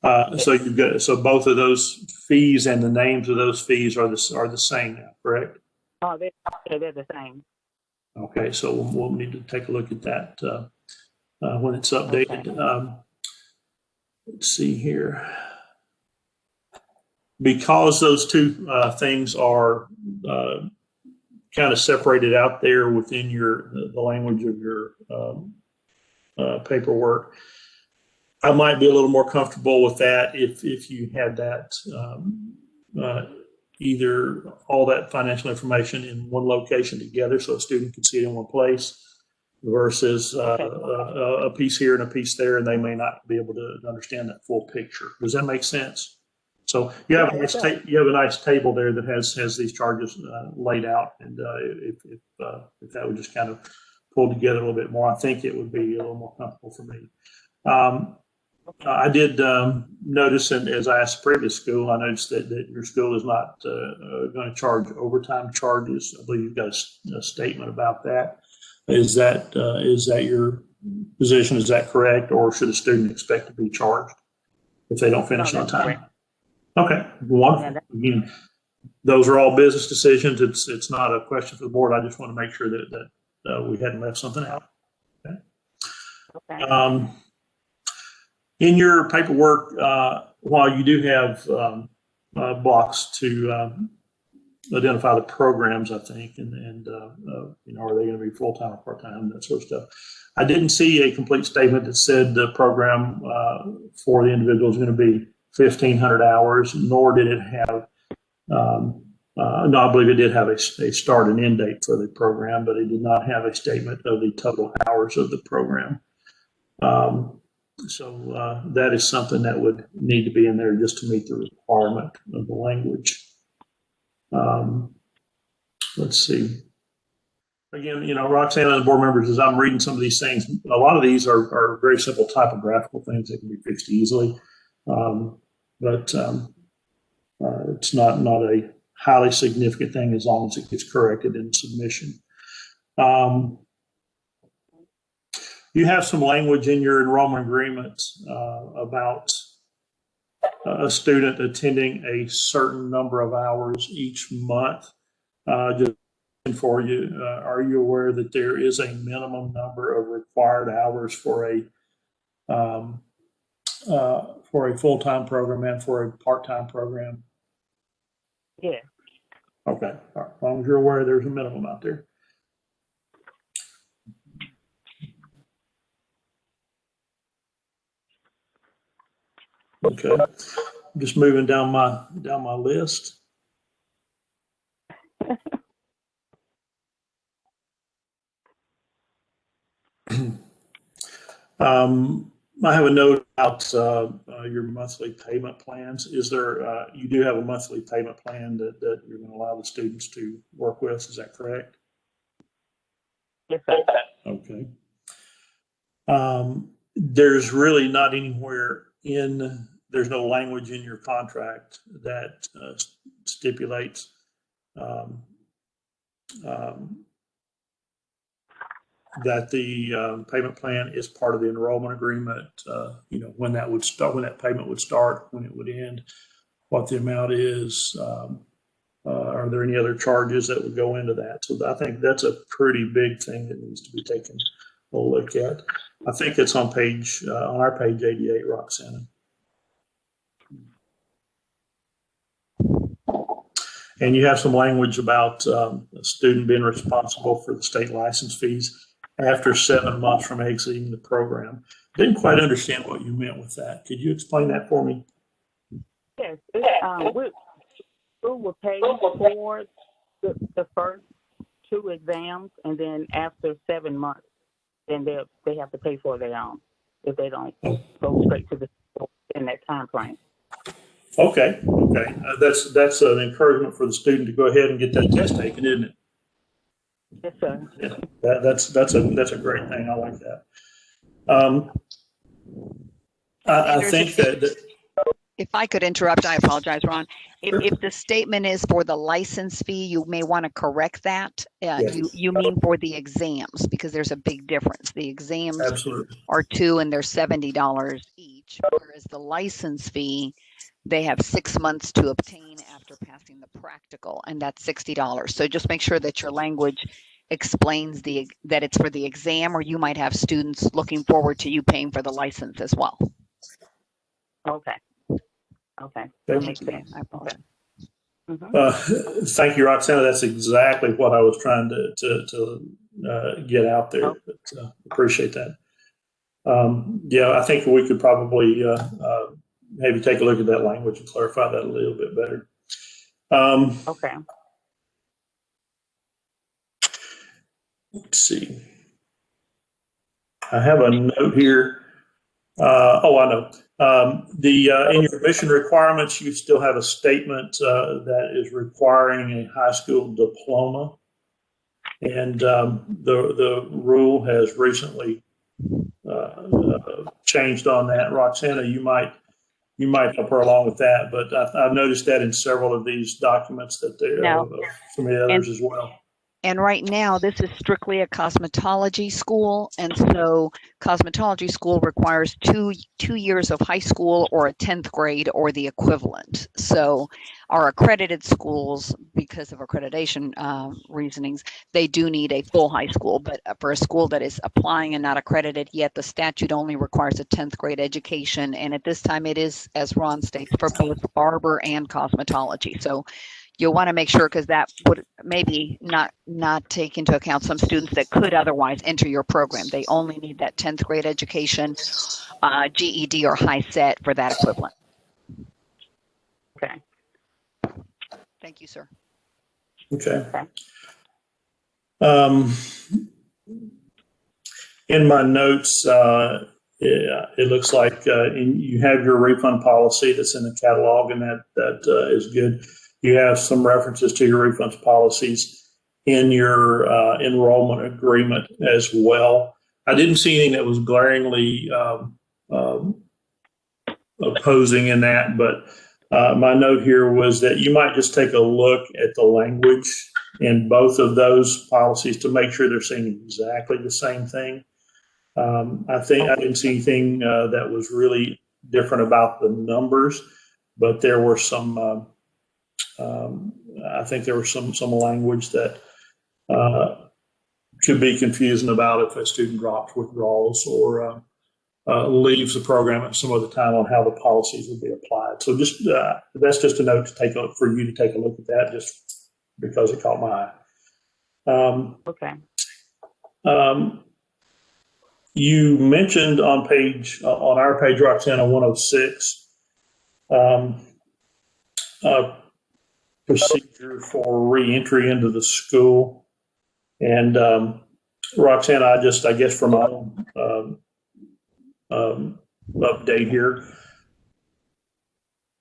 you've got both of those fees and the names of those fees are the same now, correct? Oh, they're the same. Okay, so we'll need to take a look at that when it's updated. Okay. Let's see here. Because those two things are kind of separated out there within the language of your paperwork, I might be a little more comfortable with that if you had that either all that financial information in one location together so a student can see it in one place versus a piece here and a piece there, and they may not be able to understand that full picture. Does that make sense? So you have a nice table there that has these charges laid out, and if that would just kind of pull together a little bit more, I think it would be a little more comfortable for me. I did notice, and as I asked the previous school, I noticed that your school is not going to charge overtime charges. I believe you've got a statement about that. Is that your position? Is that correct, or should a student expect to be charged if they don't finish on time? Correct. Okay, wonderful. Again, those are all business decisions. It's not a question for the board. I just want to make sure that we hadn't left something out. Okay. In your paperwork, while you do have blocks to identify the programs, I think, and are they going to be full-time or part-time, that sort of stuff. I didn't see a complete statement that said the program for the individual is going to be 1,500 hours, nor did it have, no, I believe it did have a start and end date for the program, but it did not have a statement of the total hours of the program. So that is something that would need to be in there just to meet the requirement of the language. Let's see. Again, Roxanne and the board members, as I'm reading some of these things, a lot of these are very simple typographical things that can be fixed easily. But it's not a highly significant thing as long as it gets corrected in submission. You have some language in your enrollment agreement about a student attending a certain number of hours each month. Just for you, are you aware that there is a minimum number of required hours for a full-time program and for a part-time program? Yeah. Okay. As long as you're aware there's a minimum out there. Okay. I'm just moving down my list. I have a note about your monthly payment plans. Is there, you do have a monthly payment plan that you're going to allow the students to work with, is that correct? Yes, sir. Okay. There's really not anywhere there's no language in your contract that stipulates that the payment plan is part of the enrollment agreement, when that would start, when that payment would start, when it would end, what the amount is. Are there any other charges that would go into that? So I think that's a pretty big thing that needs to be taken a look at. I think it's on our page 88, Roxanne. And you have some language about a student being responsible for the state license fees after 7 months from exiting the program. Didn't quite understand what you meant with that. Could you explain that for me? Yeah, Yes, school will pay for the first 2 exams, and then after 7 months, then they have to pay for their own if they don't go straight to the school in that time frame. Okay. That's an encouragement for the student to go ahead and get that test taken, isn't it? Yes, sir. Yeah, that's a great thing. I like that. I think that if I could interrupt, I apologize, Ron. Sure. If the statement is for the license fee, you may want to correct that. Yes. You mean for the exams, because there's a big difference. The exams Absolutely. are 2 and they're $70 each, whereas the license fee, they have 6 months to obtain after passing the practical, and that's $60. So just make sure that your language explains that it's for the exam, or you might have students looking forward to you paying for the license as well. Okay. That makes sense. I apologize. Thank you, Roxana. That's exactly what I was trying to get out there. Okay. But, appreciate that. Yeah, I think we could probably maybe take a look at that language and clarify that a little bit better. Okay. Let's see. I have a note here. I know. In your admission requirements, you still have a statement that is requiring a high school diploma, and the rule has recently changed on that. Roxana, you might help her along with that, but I've noticed that in several of these documents that there are some of the others as well. And right now, this is strictly a cosmetology school. And so cosmetology school requires two years of high school or a 10th grade or the equivalent. So our accredited schools, because of accreditation reasonings, they do need a full high school. But for a school that is applying and not accredited yet, the statute only requires a 10th grade education. And at this time, it is, as Ron states, for both barber and cosmetology. So you'll want to make sure, because that would maybe not take into account some students that could otherwise enter your program. They only need that 10th grade education, GED or high set for that equivalent. Okay. Thank you, sir. Okay. In my notes, it looks like you have your refund policy that's in the catalog, and that is good. You have some references to your refunds policies in your enrollment agreement as well. I didn't see anything that was glaringly opposing in that, but my note here was that you might just take a look at the language in both of those policies to make sure they're saying exactly the same thing. I didn't see anything that was really different about the numbers, but there were some. I think there was some language that could be confusing about if a student drops withdrawals or leaves the program at some other time on how the policies would be applied. So just that's just a note to take for you to take a look at that, just because it caught my eye. Okay. You mentioned on our page, Roxana, 106. Procedure for re-entry into the school, and Roxana, I guess for my own update here,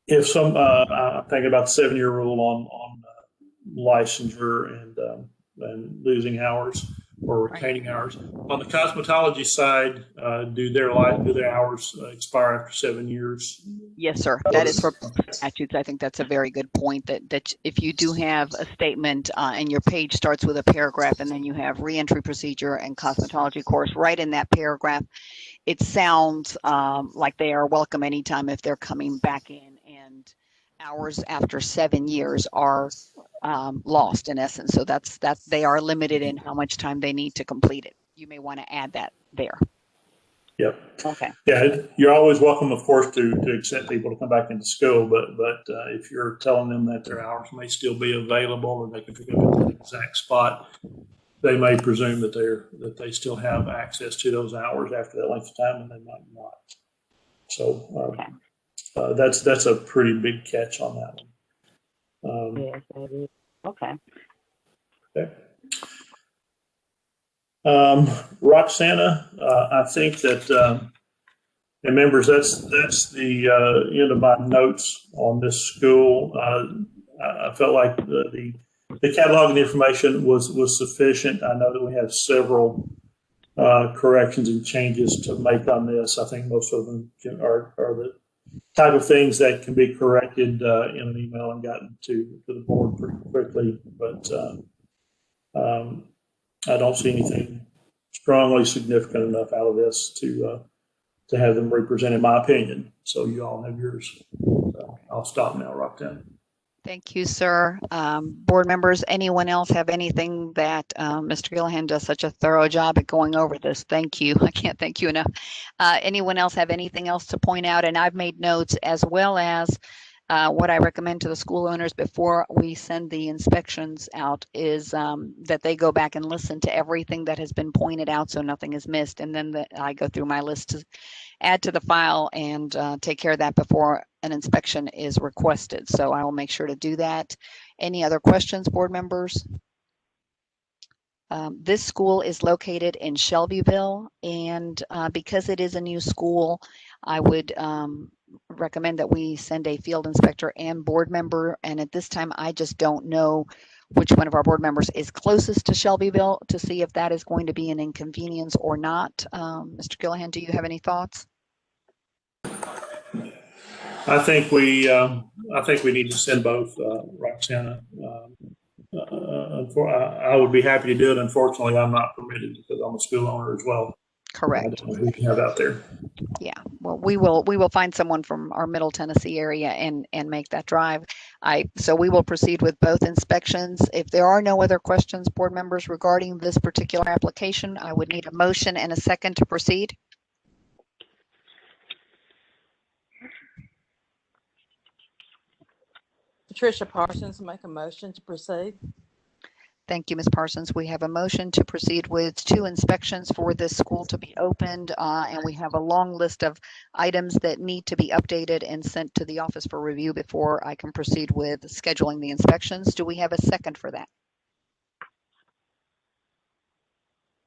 if I'm thinking about the 7-year rule on licensure and losing hours or retaining hours. On the cosmetology side, do their hours expire after 7 years? Yes, sir. That is for statutes. I think that's a very good point, that if you do have a statement and your page starts with a paragraph and then you have reentry procedure and cosmetology course, right in that paragraph, it sounds like they are welcome anytime if they're coming back in, and hours after 7 years are lost in essence. So that's they are limited in how much time they need to complete it. You may want to add that there. Yep. Okay. Yeah, you're always welcome, of course, to accept people to come back into school, but if you're telling them that their hours may still be available and they can pick up at the exact spot, they may presume that they still have access to those hours after that length of time, and they might not. So, That's a pretty big catch on that one. Yes, that is. Okay. Okay. Roxana, I think that, and members, that's the end of my notes on this school. I felt like the catalog and information was sufficient. I know that we have several corrections and changes to make on this. I think most of them are the type of things that can be corrected in an email and gotten to the board pretty quickly. But I don't see anything strongly significant enough out of this to have them represent, in my opinion. So you all have yours. I'll stop now, Roxanne. Thank you, sir. Board members, anyone else have anything that Mr. Gillihan does such a thorough job at going over this? Thank you. I can't thank you enough. Anyone else have anything else to point out? And I've made notes, as well as what I recommend to the school owners before we send the inspections out is that they go back and listen to everything that has been pointed out so nothing is missed. And then I go through my list to add to the file and take care of that before an inspection is requested. So I will make sure to do that. Any other questions, board members? This school is located in Shelbyville, and because it is a new school, I would recommend that we send a field inspector and board member. And at this time, I just don't know which one of our board members is closest to Shelbyville to see if that is going to be an inconvenience or not. Mr. Gillihan, do you have any thoughts? I think we need to send both, Roxana. I would be happy to do it. Unfortunately, I'm not permitted because I'm a school owner as well. Correct. I don't know who we have out there. Yeah, well, we will find someone from our Middle Tennessee area and make that drive. So we will proceed with both inspections. If there are no other questions, board members, regarding this particular application, I would need a motion and a second to proceed. Patricia Parsons, make a motion to proceed. Thank you, Ms. Parsons. We have a motion to proceed with 2 inspections for this school to be opened, and we have a long list of items that need to be updated and sent to the office for review before I can proceed with scheduling the inspections. Do we have a second for that?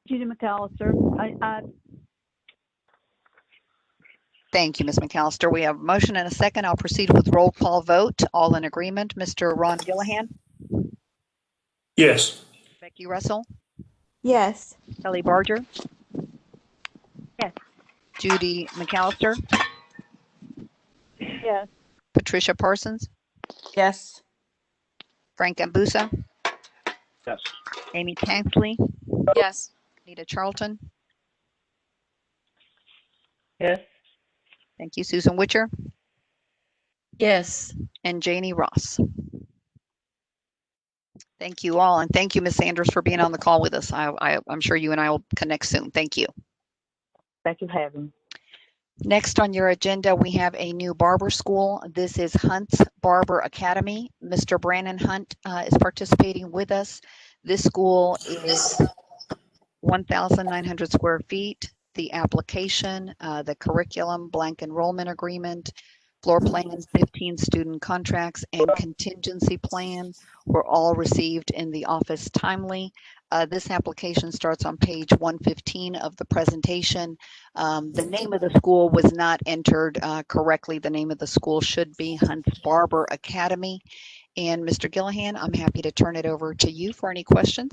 Judy McAllister. Thank you, Ms. McAllister. We have a motion and a second. I'll proceed with roll call vote. All in agreement. Mr. Ron Gillihan? Yes. Becky Russell? Yes. Kelly Barger? Yes. Judy McAllister? Yes. Patricia Parsons? Yes. Frank Ambusa? Yes. Amy Tansley? Yes. Nita Charlton? Yes. Thank you, Susan Witcher? Yes. And Janie Ross. Thank you all, and thank you, Ms. Sanders, for being on the call with us. I'm sure you and I will connect soon. Thank you. Thank you for having me. Next on your agenda, we have a new barber school. This is Hunt's Barber Academy. Mr. Brandon Hunt is participating with us. This school is 1,900 square feet. The application, the curriculum, blank enrollment agreement, floor plans, 15 student contracts, and contingency plan were all received in the office timely. This application starts on page 115 of the presentation. The name of the school was not entered correctly. The name of the school should be Hunt's Barber Academy. And Mr. Gillihan, I'm happy to turn it over to you for any questions.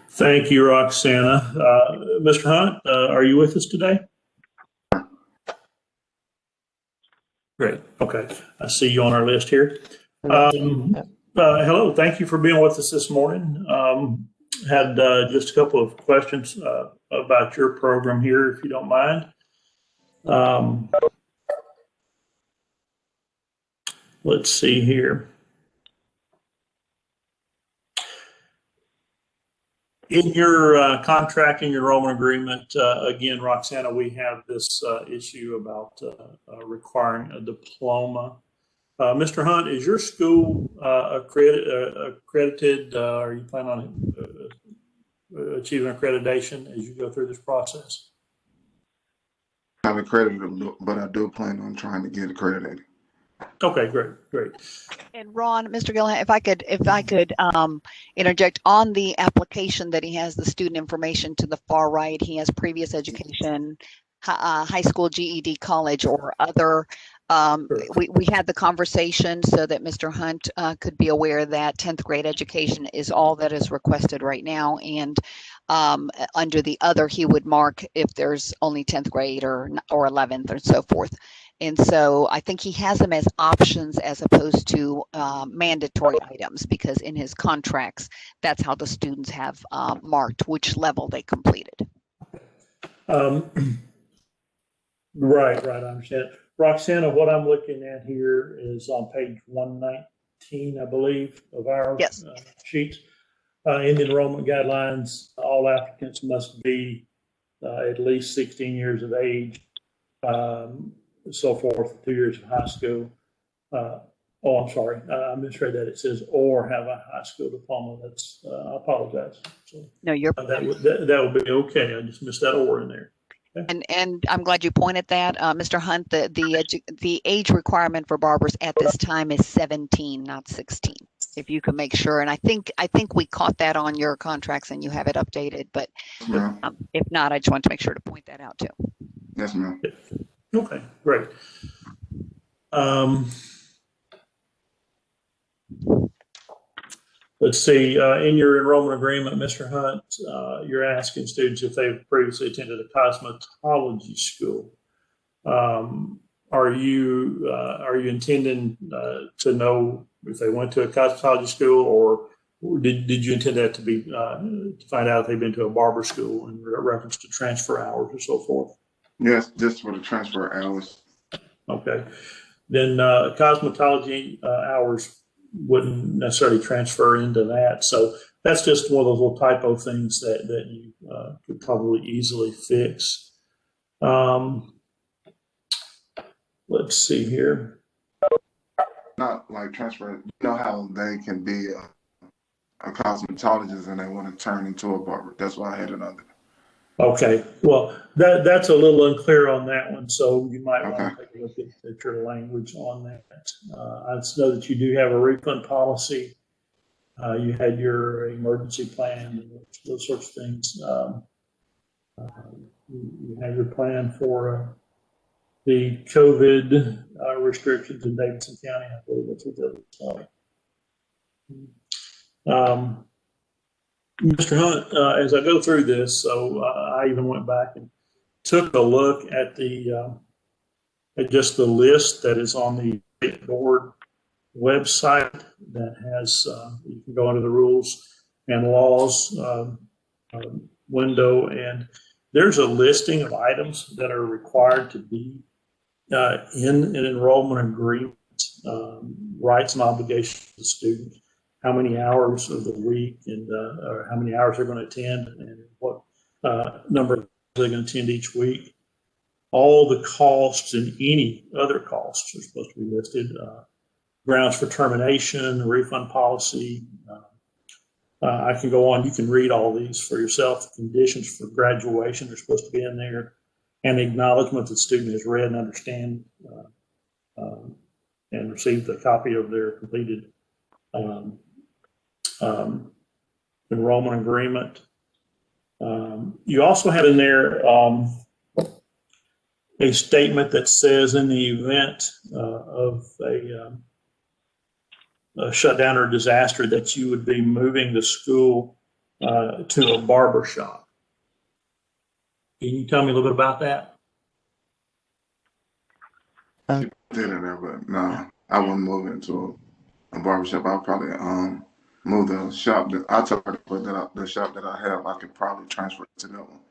Thank you, Roxana. Mr. Hunt, are you with us today? Great. Okay. I see you on our list here. Hello. Thank you for being with us this morning. Had just a couple of questions about your program here, if you don't mind. Let's see here. In your contracting enrollment agreement, again, Roxana, we have this issue about requiring a diploma. Mr. Hunt, is your school accredited? Are you planning on achieving accreditation as you go through this process? have accredited them, but I do plan on trying to get accredited. Okay, great. And Ron, Mr. Gillihan, if I could interject on the application that he has the student information to the far right, he has previous education, high school, GED, college, or other. We had the conversation so that Mr. Hunt could be aware that 10th grade education is all that is requested right now. And under the other, he would mark if there's only 10th grade or 11th or so forth. And so I think he has them as options as opposed to mandatory items, because in his contracts, that's how the students have marked which level they completed. Right, I understand. Roxana, what I'm looking at here is on page 119, I believe, of our sheets. In the enrollment guidelines, all applicants must be at least 16 years of age, so forth, 2 years of high school. I'm sorry, I misread that. It says or have a high school diploma. That's I apologize. So, no, you're that would be okay. I just missed that or in there. Okay. And I'm glad you pointed that, Mr. Hunt. The age requirement for barbers at this time is 17, not 16. If you can make sure, and I think we caught that on your contracts and you have it updated. But if not, I just want to make sure to point that out too. Yes, ma'am. Okay, great. Let's see, in your enrollment agreement, Mr. Hunt, you're asking students if they've previously attended a cosmetology school. Are you intending to know if they went to a cosmetology school, or did you intend that to be to find out if they've been to a barber school in reference to transfer hours or so forth? Yes, just for the transfer hours. Okay, then cosmetology hours wouldn't necessarily transfer into that. So that's just one of those little typo things that you could probably easily fix. Let's see here. Not like transfer. You know how they can be a cosmetologist and they want to turn into a barber. That's why I had it under. Okay, well, that's a little unclear on that one, so you might want to take a look at your language on that. I just know that you do have a refund policy. You had your emergency plan and those sorts of things. You have your plan for the COVID restrictions in Davidson County. I believe that's what that looks like. Mr. Hunt, as I go through this, so I even went back and took a look at at just the list that is on the state board website that has, you can go under the rules and laws window, and there's a listing of items that are required to be in an enrollment agreement, rights and obligations to the student, how many hours of the week, and or how many hours they're going to attend, and what number they're going to attend each week. All the costs and any other costs are supposed to be listed. Grounds for termination, refund policy. I can go on. You can read all these for yourself. Conditions for graduation are supposed to be in there, and the acknowledgement that the student has read and understand and received a copy of their completed enrollment agreement. You also have in there a statement that says in the event of a shutdown or disaster that you would be moving the school to a barber shop. Can you tell me a little bit about that? Did in there, but no, I wouldn't move into a barber shop. I'll probably move the shop that I told her to put that up. The shop that I have, I could probably transfer to that one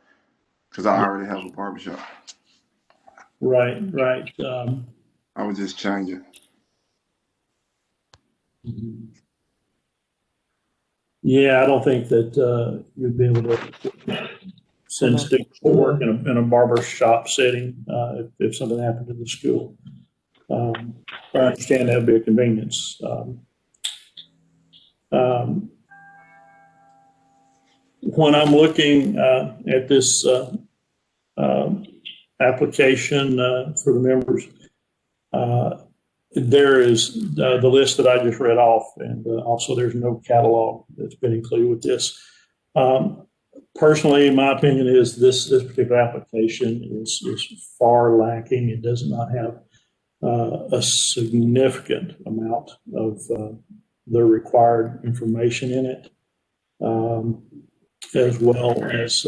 because I already have a barber shop. Right. I would just change it. Yeah, I don't think that you'd be able to send students to work in a barber shop setting if something happened to the school. I understand that would be a convenience. When I'm looking at this application for the members. There is the list that I just read off, and also there's no catalog that's been included with this. Personally, my opinion is this particular application is far lacking. It does not have a significant amount of the required information in it, as well as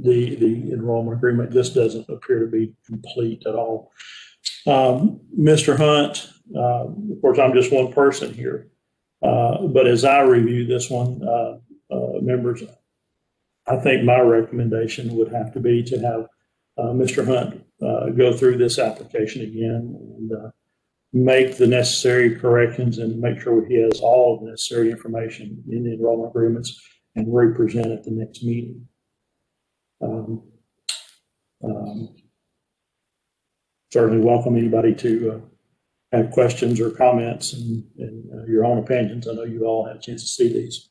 the enrollment agreement just doesn't appear to be complete at all. Mr. Hunt, of course, I'm just one person here, but as I review this one, members, I think my recommendation would have to be to have Mr. Hunt go through this application again and make the necessary corrections and make sure he has all of the necessary information in the enrollment agreements and represent at the next meeting. Certainly welcome anybody to have questions or comments and your own opinions. I know you all had a chance to see these.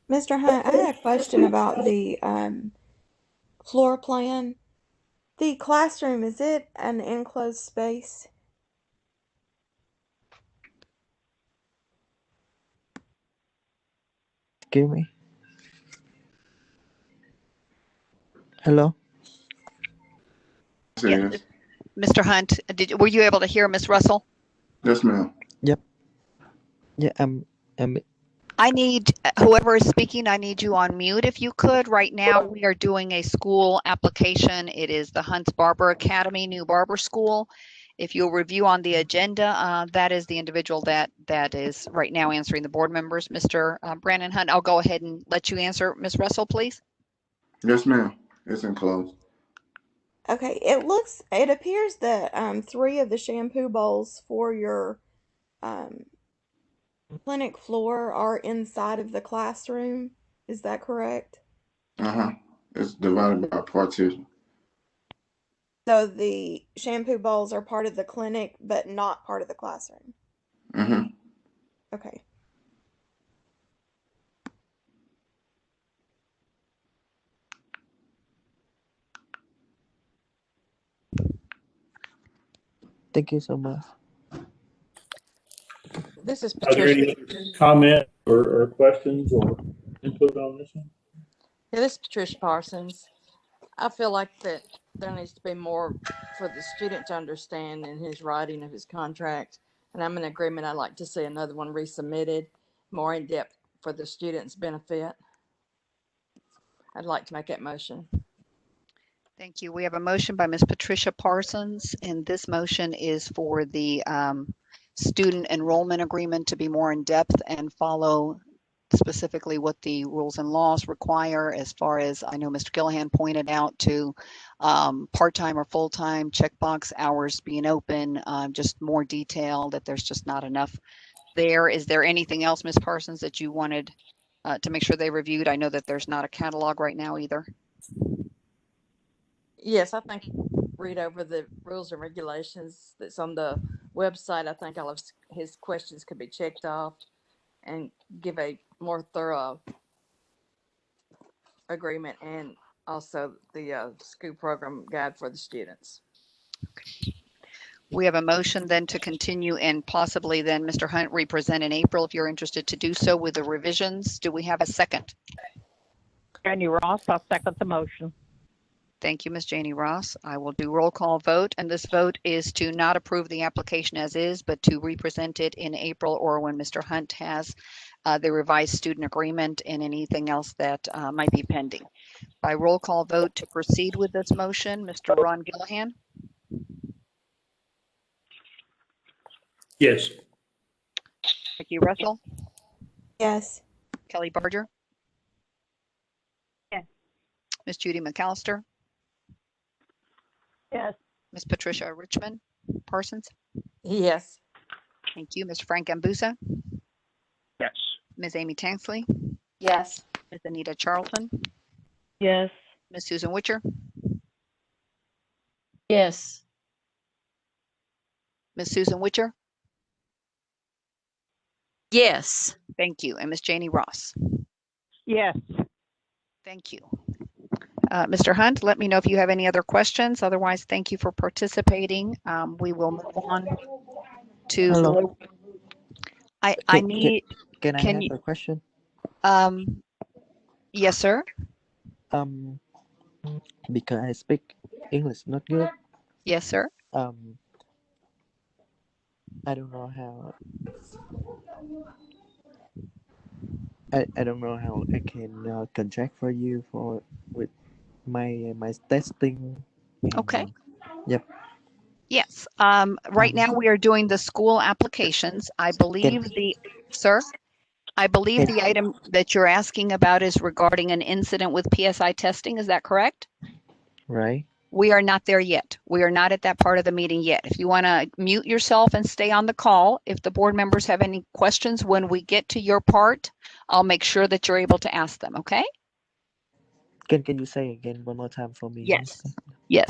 Mr. Hunt, I had a question about the floor plan. The classroom, is it an enclosed space? Excuse me. Hello? Yeah. Mr. Hunt, were you able to hear Ms. Russell? Yes, ma'am. Yep. Yeah, I need, whoever is speaking, I need you on mute if you could. Right now, we are doing a school application. It is the Hunt's Barber Academy, new barber school. If you'll review on the agenda, that is the individual that is right now answering the board members. Mr. Brandon Hunt, I'll go ahead and let you answer. Ms. Russell, please. Yes, ma'am. It's enclosed. Okay, it appears that 3 of the shampoo bowls for your clinic floor are inside of the classroom. Is that correct? It's divided by partition. So the shampoo bowls are part of the clinic, but not part of the classroom. Okay. thank you so much. This is Are there Patricia. any comments or questions or input on this one? Yeah, this is Patricia Parsons. I feel like that there needs to be more for the student to understand in his writing of his contract. And I'm in agreement. I'd like to see another one resubmitted, more in depth for the student's benefit. I'd like to make that motion. Thank you. We have a motion by Ms. Patricia Parsons, and this motion is for the student enrollment agreement to be more in depth and follow specifically what the rules and laws require, as far as I know Mr. Gillihan pointed out, to part-time or full-time, checkbox hours being open, just more detail, that there's just not enough there. Is there anything else, Ms. Parsons, that you wanted to make sure they reviewed? I know that there's not a catalog right now either. Yes, I think read over the rules and regulations that's on the website. I think all of his questions could be checked off and give a more thorough agreement, and also the school program guide for the students. We have a motion then to continue and possibly then Mr. Hunt represent in April if you're interested to do so with the revisions. Do we have a second? Janie Ross, I'll second the motion. Thank you, Ms. Janie Ross. I will do roll call vote, and this vote is to not approve the application as is, but to represent it in April or when Mr. Hunt has the revised student agreement and anything else that might be pending. By roll call vote to proceed with this motion, Mr. Ron Gillihan? Yes. Vicki Russell? Yes. Kelly Barger? Yes. Ms. Judy McAllister? Yes. Ms. Patricia Richmond Parsons? Yes. Thank you. Mr. Frank Ambusa? Yes. Ms. Amy Tansley? Yes. Ms. Anita Charlton? Yes. Ms. Susan Witcher? Yes. Ms. Susan Witcher? Yes. Thank you. And Ms. Janie Ross? Yes. Thank you. Mr. Hunt, let me know if you have any other questions. Otherwise, thank you for participating. We will move on to. Hello. I Can, need. can I Can have you? a question? Yes, sir. Um, because I speak English not good. Yes, sir. I don't know how. I don't know how I can contract for you for with my testing. Okay. Yep. Yes. Right now we are doing the school applications. I believe sir, I believe the item that you're asking about is regarding an incident with PSI testing. Is that correct? Right. We are not there yet. We are not at that part of the meeting yet. If you want to mute yourself and stay on the call, if the board members have any questions when we get to your part, I'll make sure that you're able to ask them, okay? Can you say again one more time for me? Yes. Yes.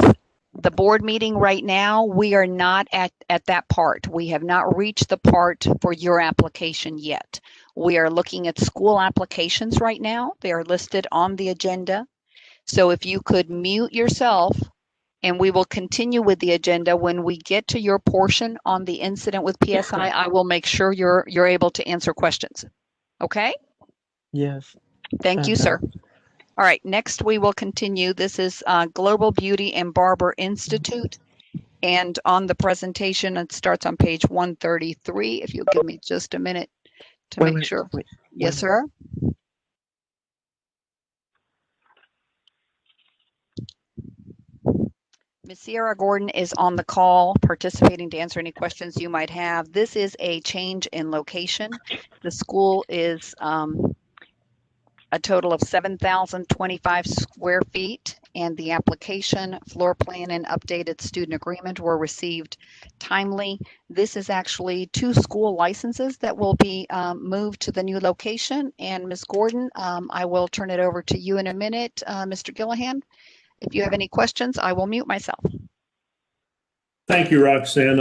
The board meeting right now, we are not at that part. We have not reached the part for your application yet. We are looking at school applications right now. They are listed on the agenda. So if you could mute yourself, and we will continue with the agenda. When we get to your portion on the incident with PSI, I will make sure you're able to answer questions. Okay? Yes. Thank you, sir. All right, next we will continue. This is Global Beauty and Barber Institute. And on the presentation, it starts on page 133. If you'll give me just a minute to make sure. Yes, sir. Ms. Sierra Gordon is on the call participating to answer any questions you might have. This is a change in location. The school is a total of 7,025 square feet, and the application, floor plan, and updated student agreement were received timely. This is actually 2 school licenses that will be moved to the new location. And Ms. Gordon, I will turn it over to you in a minute. Mr. Gillihan, if you have any questions, I will mute myself. Thank you, Roxanne.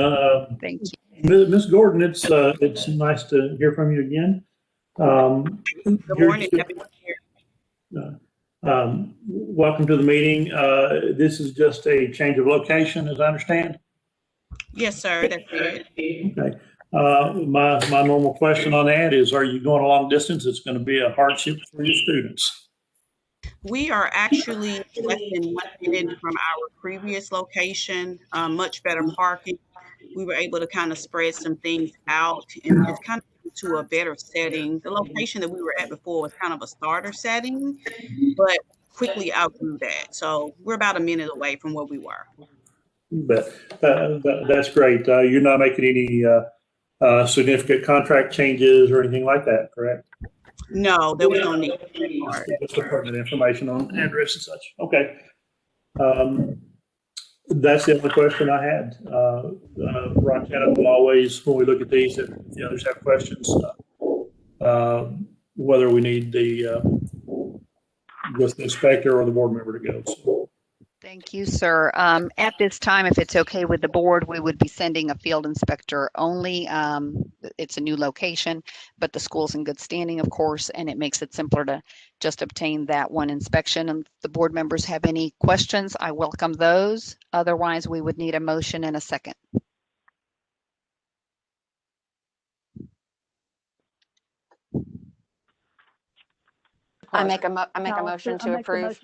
Thank you. Ms. Gordon, it's nice to hear from you again. Good morning, everyone here. Welcome to the meeting. This is just a change of location, as I understand. Yes, sir, that's it. Okay. My normal question on that is, are you going a long distance? It's going to be a hardship for your students. We are actually less than 1 minute from our previous location, much better parking. We were able to kind of spread some things out and just kind of to a better setting. The location that we were at before was kind of a starter setting, but quickly outgrew that. So we're about a minute away from where we were. But that's great. You're not making any significant contract changes or anything like that, correct? No, there was no need. Just pertinent information on address and such. Okay. That's the only question I had. Roxanne will always, when we look at these, if the others have questions, whether we need just the inspector or the board member to go. So. Thank you, sir. At this time, if it's okay with the board, we would be sending a field inspector only. It's a new location, but the school's in good standing, of course, and it makes it simpler to just obtain that one inspection. And if the board members have any questions, I welcome those. Otherwise, we would need a motion and a second. I make a motion to approve.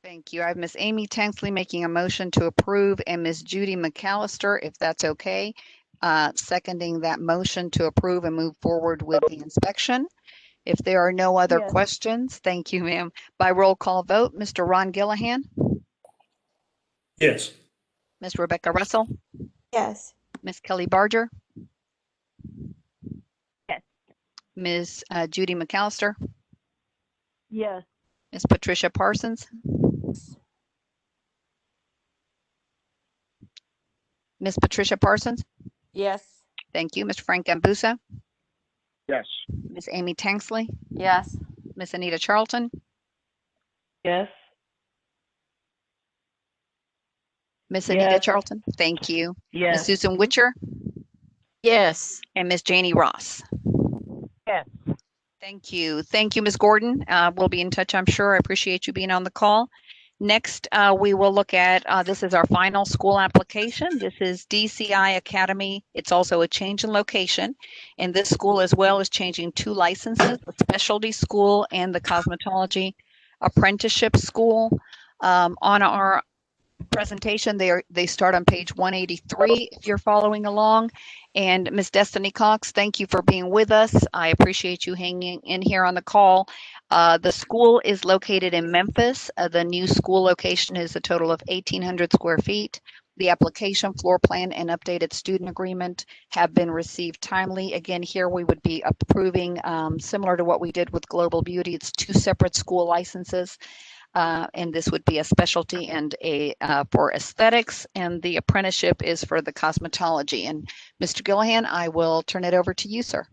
Thank you. I have Miss Amy Tansley making a motion to approve and Miss Judy McAllister, if that's okay, seconding that motion to approve and move forward with the inspection. If there are no other questions, thank you, ma'am. By roll call vote, Mr. Ron Gillihan? Yes. Miss Rebecca Russell? Yes. Miss Kelly Barger? Yes. Miss Judy McAllister? Yes. Miss Patricia Parsons? Miss Patricia Parsons? Yes. Thank you. Mr. Frank Gambusa? Yes. Miss Amy Tanksley? Yes. Miss Anita Charlton? Yes. Miss Anita Charlton? Thank you. Yes. Miss Susan Witcher? Yes. And Miss Janie Ross? Yes. Thank you. Thank you, Ms. Gordon. We'll be in touch, I'm sure. I appreciate you being on the call. Next, we will look at, this is our final school application. This is DCI Academy. It's also a change in location. And this school as well is changing 2 licenses, the specialty school and the cosmetology apprenticeship school. On our presentation, they start on page 183 if you're following along. And Ms. Destiny Cox, thank you for being with us. I appreciate you hanging in here on the call. The school is located in Memphis. The new school location is a total of 1,800 square feet. The application, floor plan, and updated student agreement have been received timely. Again, here we would be approving, similar to what we did with Global Beauty, it's 2 separate school licenses. And this would be a specialty and a for aesthetics, and the apprenticeship is for the cosmetology. And Mr. Gillihan, I will turn it over to you, sir.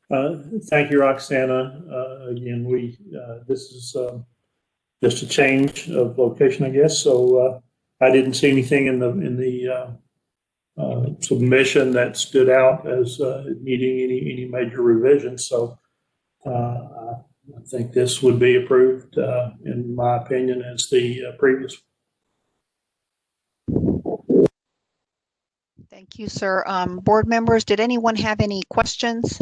Thank you, Roxana. Again, this is just a change of location, I guess. So I didn't see anything in the submission that stood out as needing any major revisions. So I think this would be approved, in my opinion, as the previous. Thank you, sir. Board members, did anyone have any questions?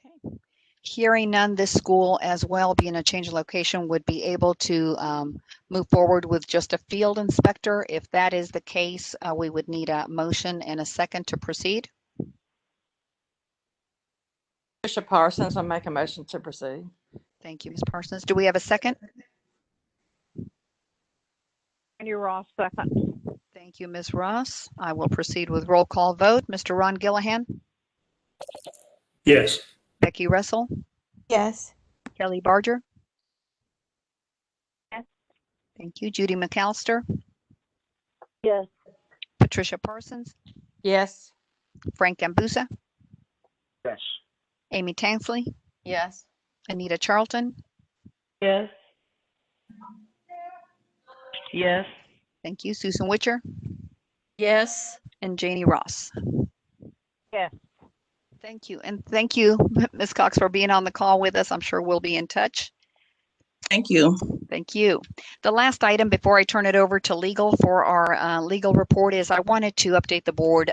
Okay. Hearing none, this school as well, being a change of location, would be able to move forward with just a field inspector. If that is the case, we would need a motion and a second to proceed. Patricia Parsons, I'll make a motion to proceed. Thank you, Ms. Parsons. Do we have a second? Randy Ross, second. Thank you, Ms. Ross. I will proceed with roll call vote. Mr. Ron Gillihan? Yes. Becky Russell? Yes. Kelly Barger? Yes. Thank you. Judy McAllister? Yes. Patricia Parsons? Yes. Frank Gambusa? Yes. Amy Tansley? Yes. Anita Charlton? Yes. Yes. Thank you. Susan Witcher? Yes. And Janie Ross? Yes. Thank you. And thank you, Ms. Cox, for being on the call with us. I'm sure we'll be in touch. Thank you. Thank you. The last item before I turn it over to legal for our legal report is I wanted to update the board.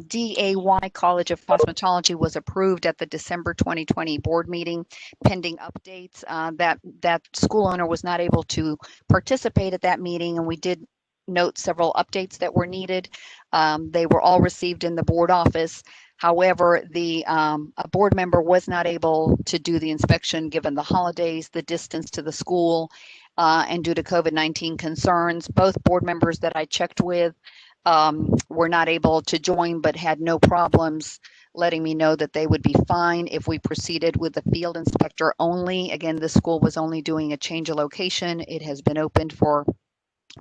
DAY College of Cosmetology was approved at the December 2020 board meeting pending updates. That school owner was not able to participate at that meeting, and we did note several updates that were needed. They were all received in the board office. However, a board member was not able to do the inspection given the holidays, the distance to the school, and due to COVID-19 concerns. Both board members that I checked with were not able to join, but had no problems, letting me know that they would be fine if we proceeded with the field inspector only. Again, the school was only doing a change of location. It has been opened for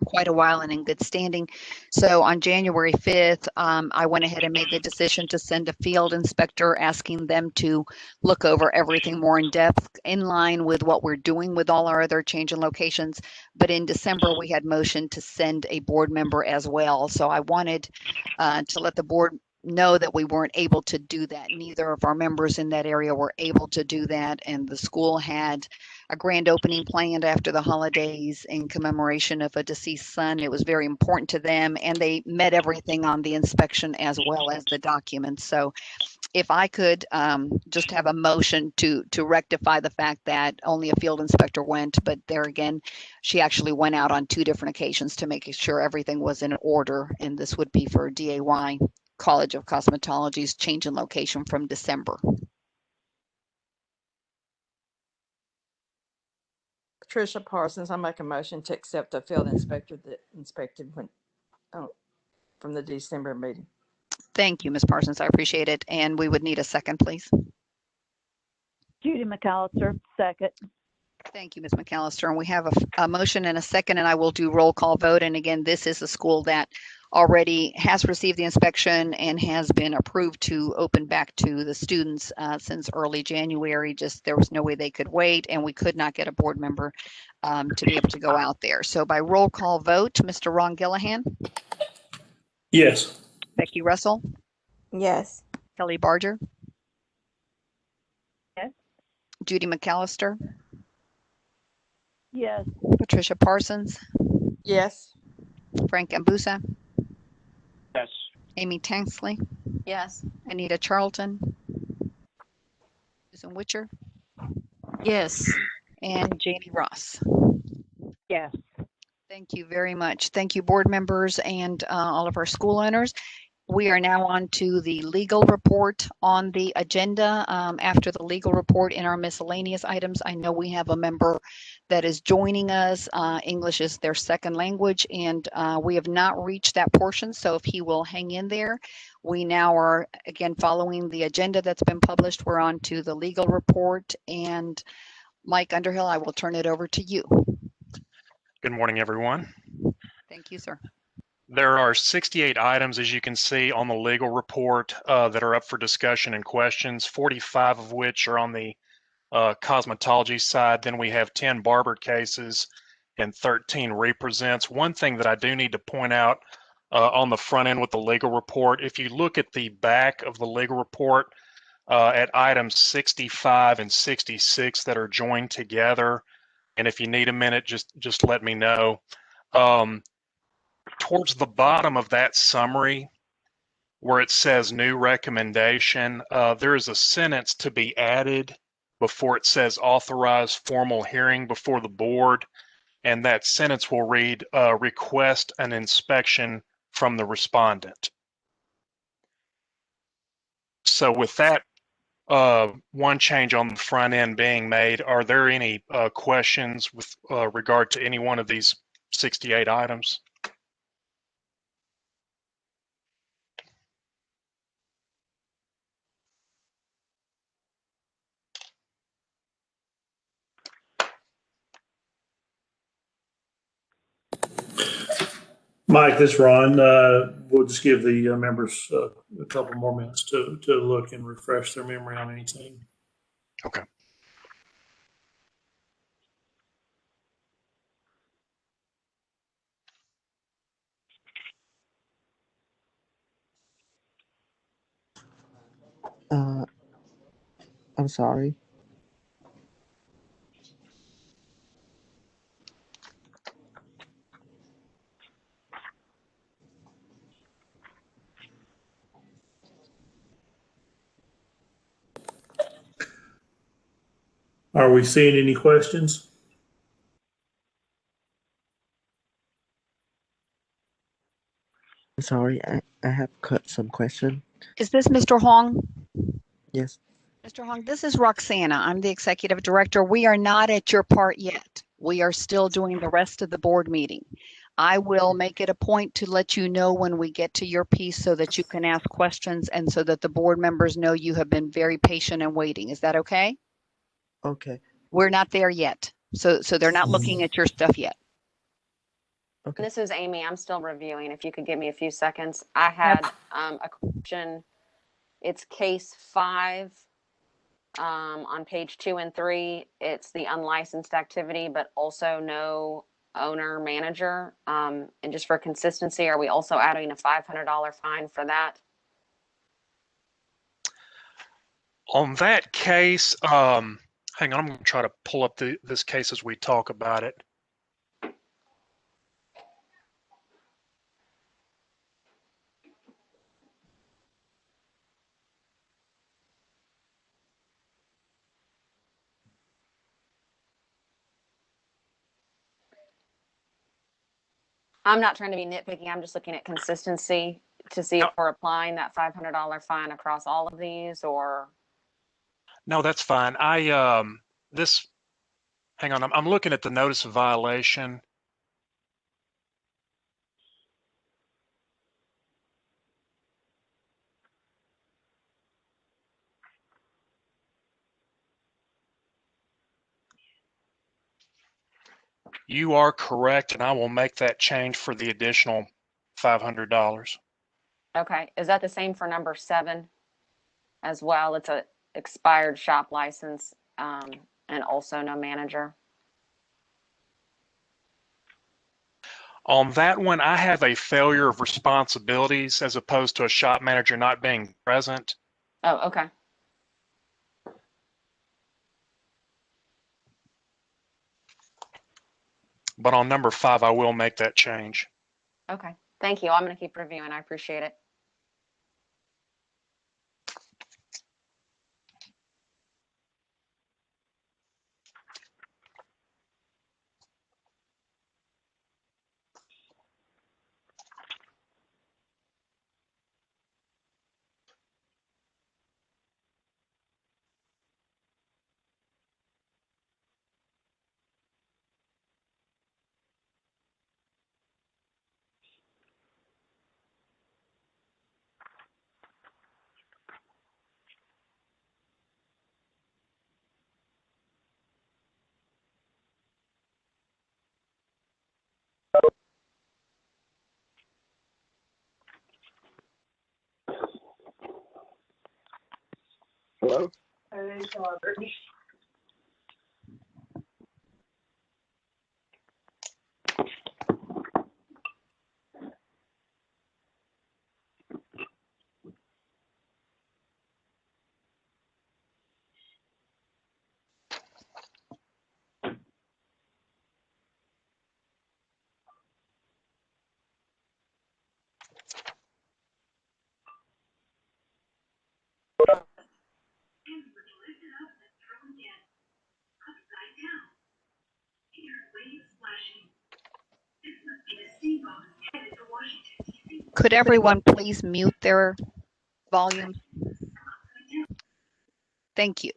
quite a while and in good standing. So on January 5th, I went ahead and made the decision to send a field inspector, asking them to look over everything more in depth, in line with what we're doing with all our other change in locations. But in December, we had motioned to send a board member as well. So I wanted to let the board know that we weren't able to do that. Neither of our members in that area were able to do that, and the school had a grand opening planned after the holidays in commemoration of a deceased son. It was very important to them, and they met everything on the inspection as well as the documents. So if I could just have a motion to rectify the fact that only a field inspector went, but there again, she actually went out on 2 different occasions to make sure everything was in order, and this would be for DAY College of Cosmetology's change in location from December. Patricia Parsons, I make a motion to accept the field inspector that inspected from the December meeting. Thank you, Ms. Parsons. I appreciate it. And we would need a second, please. Judy McAllister, second. Thank you, Ms. McAllister. And we have a motion and a second, and I will do roll call vote. And again, this is a school that already has received the inspection and has been approved to open back to the students since early January. Just there was no way they could wait, and we could not get a board member to be able to go out there. So by roll call vote, Mr. Ron Gillihan? Yes. Becky Russell, Yes. Kelly Barger, Yes. Judy McAllister, Yes. Patricia Parsons, Yes. Frank Ambusa, Yes. Amy Tanksley, Yes. Anita Charlton, Susan Witcher, Yes. and Jamie Ross. Yes. Thank you very much. Thank you, board members and all of our school owners. We are now on to the legal report on the agenda. After the legal report in our miscellaneous items, I know we have a member that is joining us. English is their second language, and we have not reached that portion. So if he will hang in there, we now are again following the agenda that's been published. We're on to the legal report, and Mike Underhill, I will turn it over to you. Good morning, everyone. Thank you, sir. There are 68 items, as you can see, on the legal report that are up for discussion and questions, 45 of which are on the cosmetology side. Then we have 10 barber cases and 13 represents. One thing that I do need to point out on the front end with the legal report, if you look at the back of the legal report at items 65 and 66 that are joined together, and if you need a minute, just let me know. Towards the bottom of that summary, where it says new recommendation, there is a sentence to be added before it says authorize formal hearing before the board, and that sentence will read, request an inspection from the respondent. So with that one change on the front end being made, are there any questions with regard to any one of these 68 items? Mike, this is Ron. We'll just give the members a couple more minutes to look and refresh their memory on anything. Okay. I'm sorry. Are we seeing any questions? I'm sorry. I have some question. Is this Mr. Hong? Yes. Mr. Hong, this is Roxana. I'm the executive director. We are not at your part yet. We are still doing the rest of the board meeting. I will make it a point to let you know when we get to your piece so that you can ask questions and so that the board members know you have been very patient and waiting. Is that okay? Okay. We're not there yet. So they're not looking at your stuff yet. Okay. This is Amy. I'm still reviewing. If you could give me a few seconds. I had a question. It's case 5 on page 2 and 3. It's the unlicensed activity, but also no owner manager. And just for consistency, are we also adding a $500 fine for that? On that case, hang on, I'm going to try to pull up this case as we talk about it. I'm not trying to be nitpicky. I'm just looking at consistency to see if we're applying that $500 fine across all of these, or. No, that's fine. Hang on, I'm looking at the notice of violation. You are correct, and I will make that change for the additional $500. Okay, is that the same for number 7 as well? It's a expired shop license, and also no manager. On that one, I have a failure of responsibilities as opposed to a shop manager not being present. Oh, okay. But on number 5, I will make that change. Okay. Thank you. I'm going to keep reviewing. I appreciate it. Hello? Could everyone please mute their volume? Thank you.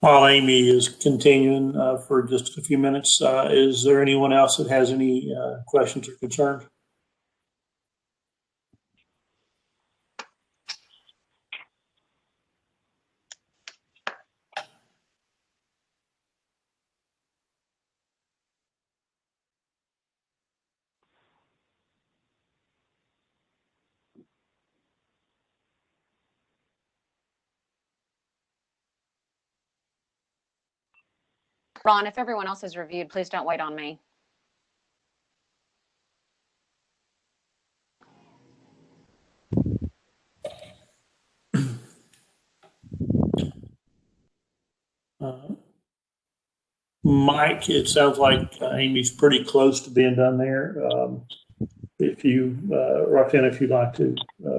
While Amy is continuing for just a few minutes, is there anyone else that has any questions or concerns? Ron, if everyone else has reviewed, please don't wait on me. Mike, it sounds like Amy's pretty close to being done there. If you, Roxanne, if you'd like to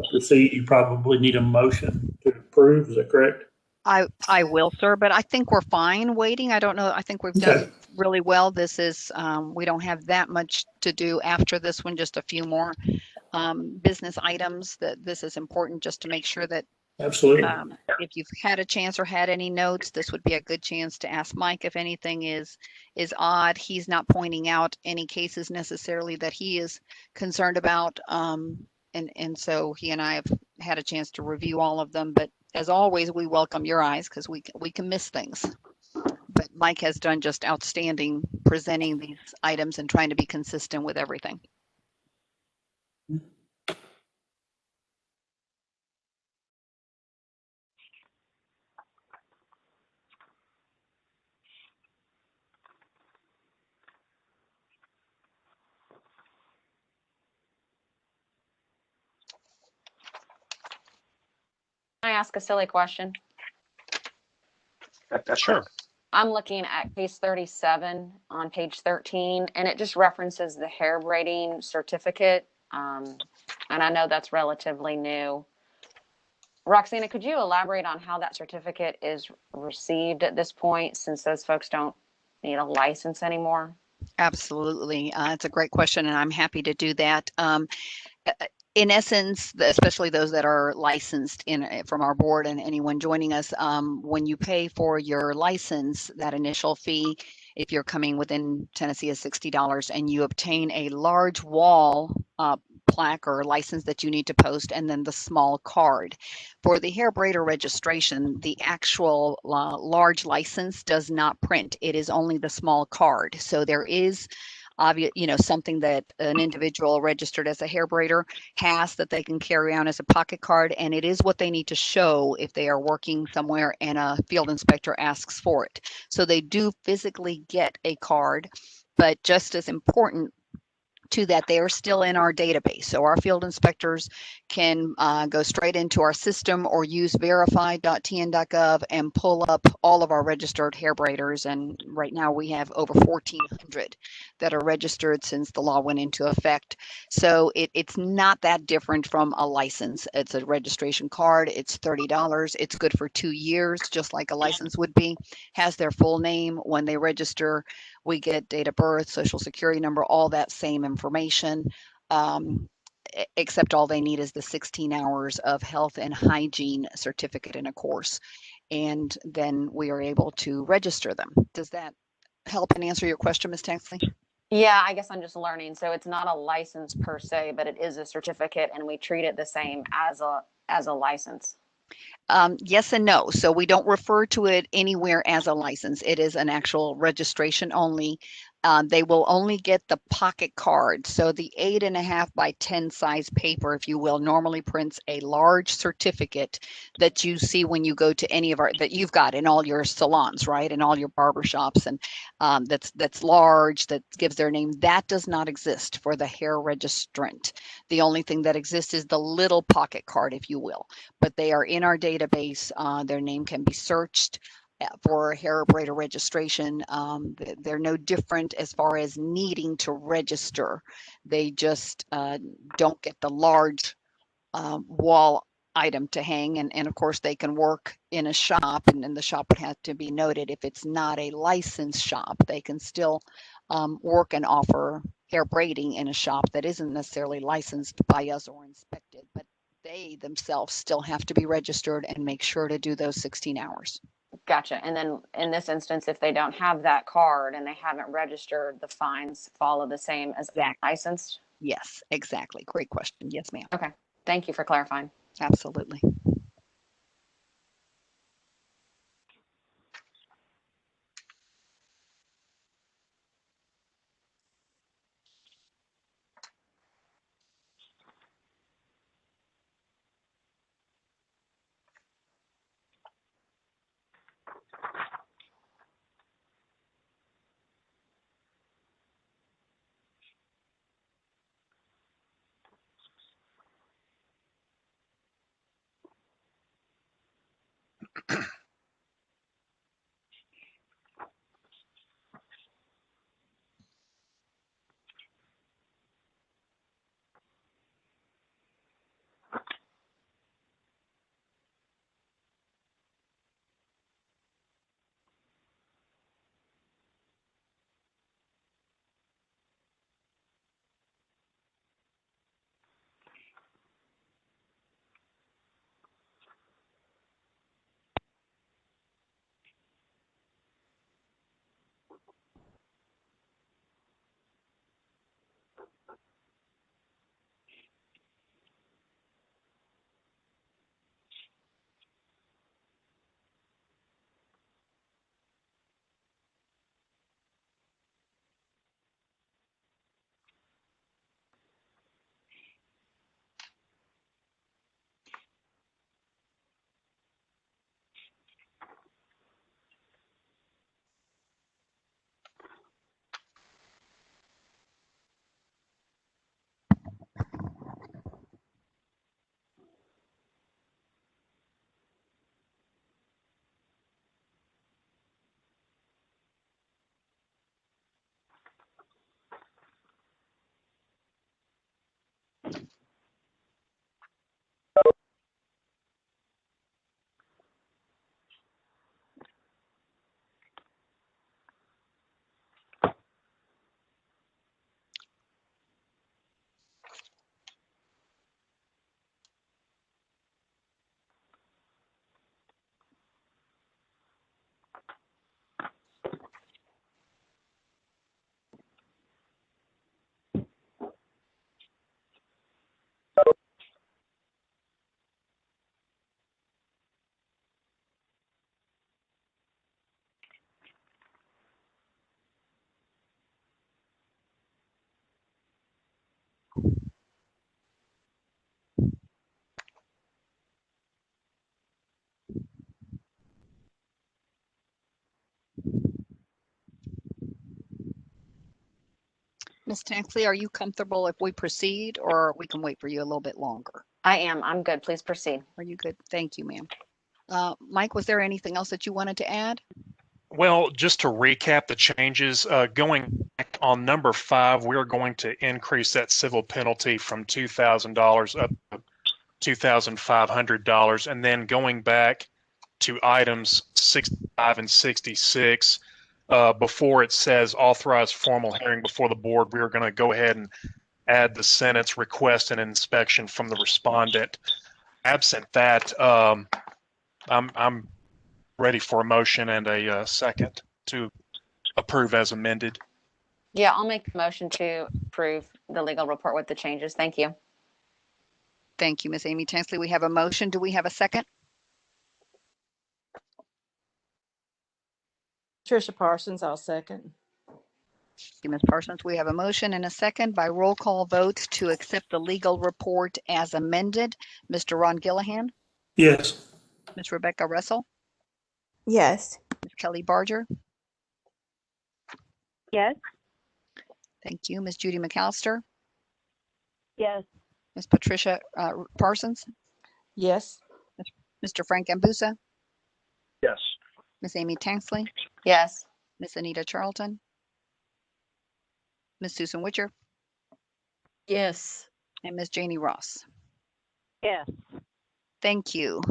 proceed, you probably need a motion to approve. Is that correct? I will, sir, but I think we're fine waiting. I don't know. I think we've done really well. This is, we don't have that much to do after this one, just a few more business items that this is important just to make sure that Absolutely. if you've had a chance or had any notes, this would be a good chance to ask Mike if anything is odd. He's not pointing out any cases necessarily that he is concerned about. And so he and I have had a chance to review all of them. But as always, we welcome your eyes because we can miss things. But Mike has done just outstanding presenting these items and trying to be consistent with everything. ask a silly question? Sure. I'm looking at case 37 on page 13, and it just references the hair braiding certificate. And I know that's relatively new. Roxana, could you elaborate on how that certificate is received at this point, since those folks don't need a license anymore? Absolutely. It's a great question, and I'm happy to do that. In essence, especially those that are licensed from our board and anyone joining us, when you pay for your license, that initial fee, if you're coming within Tennessee, is $60, and you obtain a large wall plaque or license that you need to post, and then the small card. For the hair braider registration, the actual large license does not print. It is only the small card. So there is obvious, something that an individual registered as a hair braider has that they can carry on as a pocket card, and it is what they need to show if they are working somewhere and a field inspector asks for it. So they do physically get a card, but just as important to that, they are still in our database. So our field inspectors can go straight into our system or use verify.tn.gov and pull up all of our registered hair braiders. And right now we have over 1,400 that are registered since the law went into effect. So it's not that different from a license. It's a registration card. It's $30. It's good for 2 years, just like a license would be. Has their full name. When they register, we get date of birth, social security number, all that same information, except all they need is the 16 hours of health and hygiene certificate in a course. And then we are able to register them. Does that help and answer your question, Ms. Taxley? Yeah, I guess I'm just learning. So it's not a license per se, but it is a certificate, and we treat it the same as a license. Yes and no. So we don't refer to it anywhere as a license. It is an actual registration only. They will only get the pocket card. So the 8.5 by 10 size paper, if you will, normally prints a large certificate that you see when you go to any of that you've got in all your salons, right? In all your barber shops, and that's large, that gives their name. That does not exist for the hair registrant. The only thing that exists is the little pocket card, if you will, but they are in our database. Their name can be searched for hair braider registration. They're no different as far as needing to register. They just don't get the large wall item to hang. And of course, they can work in a shop, and then the shop would have to be noted. If it's not a licensed shop, they can still work and offer hair braiding in a shop that isn't necessarily licensed by us or inspected, but they themselves still have to be registered and make sure to do those 16 hours. Gotcha. And then in this instance, if they don't have that card and they haven't registered, the fines follow the same as licensed? Yes, exactly. Great question. Yes, ma'am. Okay. Thank you for clarifying. Absolutely. Ms. Tansley, are you comfortable if we proceed, or we can wait for you a little bit longer? I am. I'm good. Please proceed. Are you good? Thank you, ma'am. Mike, was there anything else that you wanted to add? Well, just to recap the changes, going back on number 5, we're going to increase that civil penalty from $2,000 up to $2,500. And then going back to items 65 and 66, before it says authorized formal hearing before the board, we are going to go ahead and add the sentence request an inspection from the respondent. Absent that, I'm ready for a motion and a second to approve as amended. Yeah, I'll make a motion to approve the legal report with the changes. Thank you. Thank you, Ms. Amy Tansley. We have a motion. Do we have a second? Trisha Parsons, I'll second. Thank you, Ms. Parsons. We have a motion and a second by roll call vote to accept the legal report as amended. Mr. Ron Gillihan, Yes. Ms. Rebecca Russell, Yes. Ms. Kelly Barger. Yes. Thank you. Ms. Judy McAllister, Yes. Ms. Patricia Parsons, Yes. Mr. Frank Ambusa, Yes. Ms. Amy Tansley, Yes. Ms. Anita Charlton, Ms. Susan Witcher, Yes. and Ms. Janie Ross. Yes. Thank you.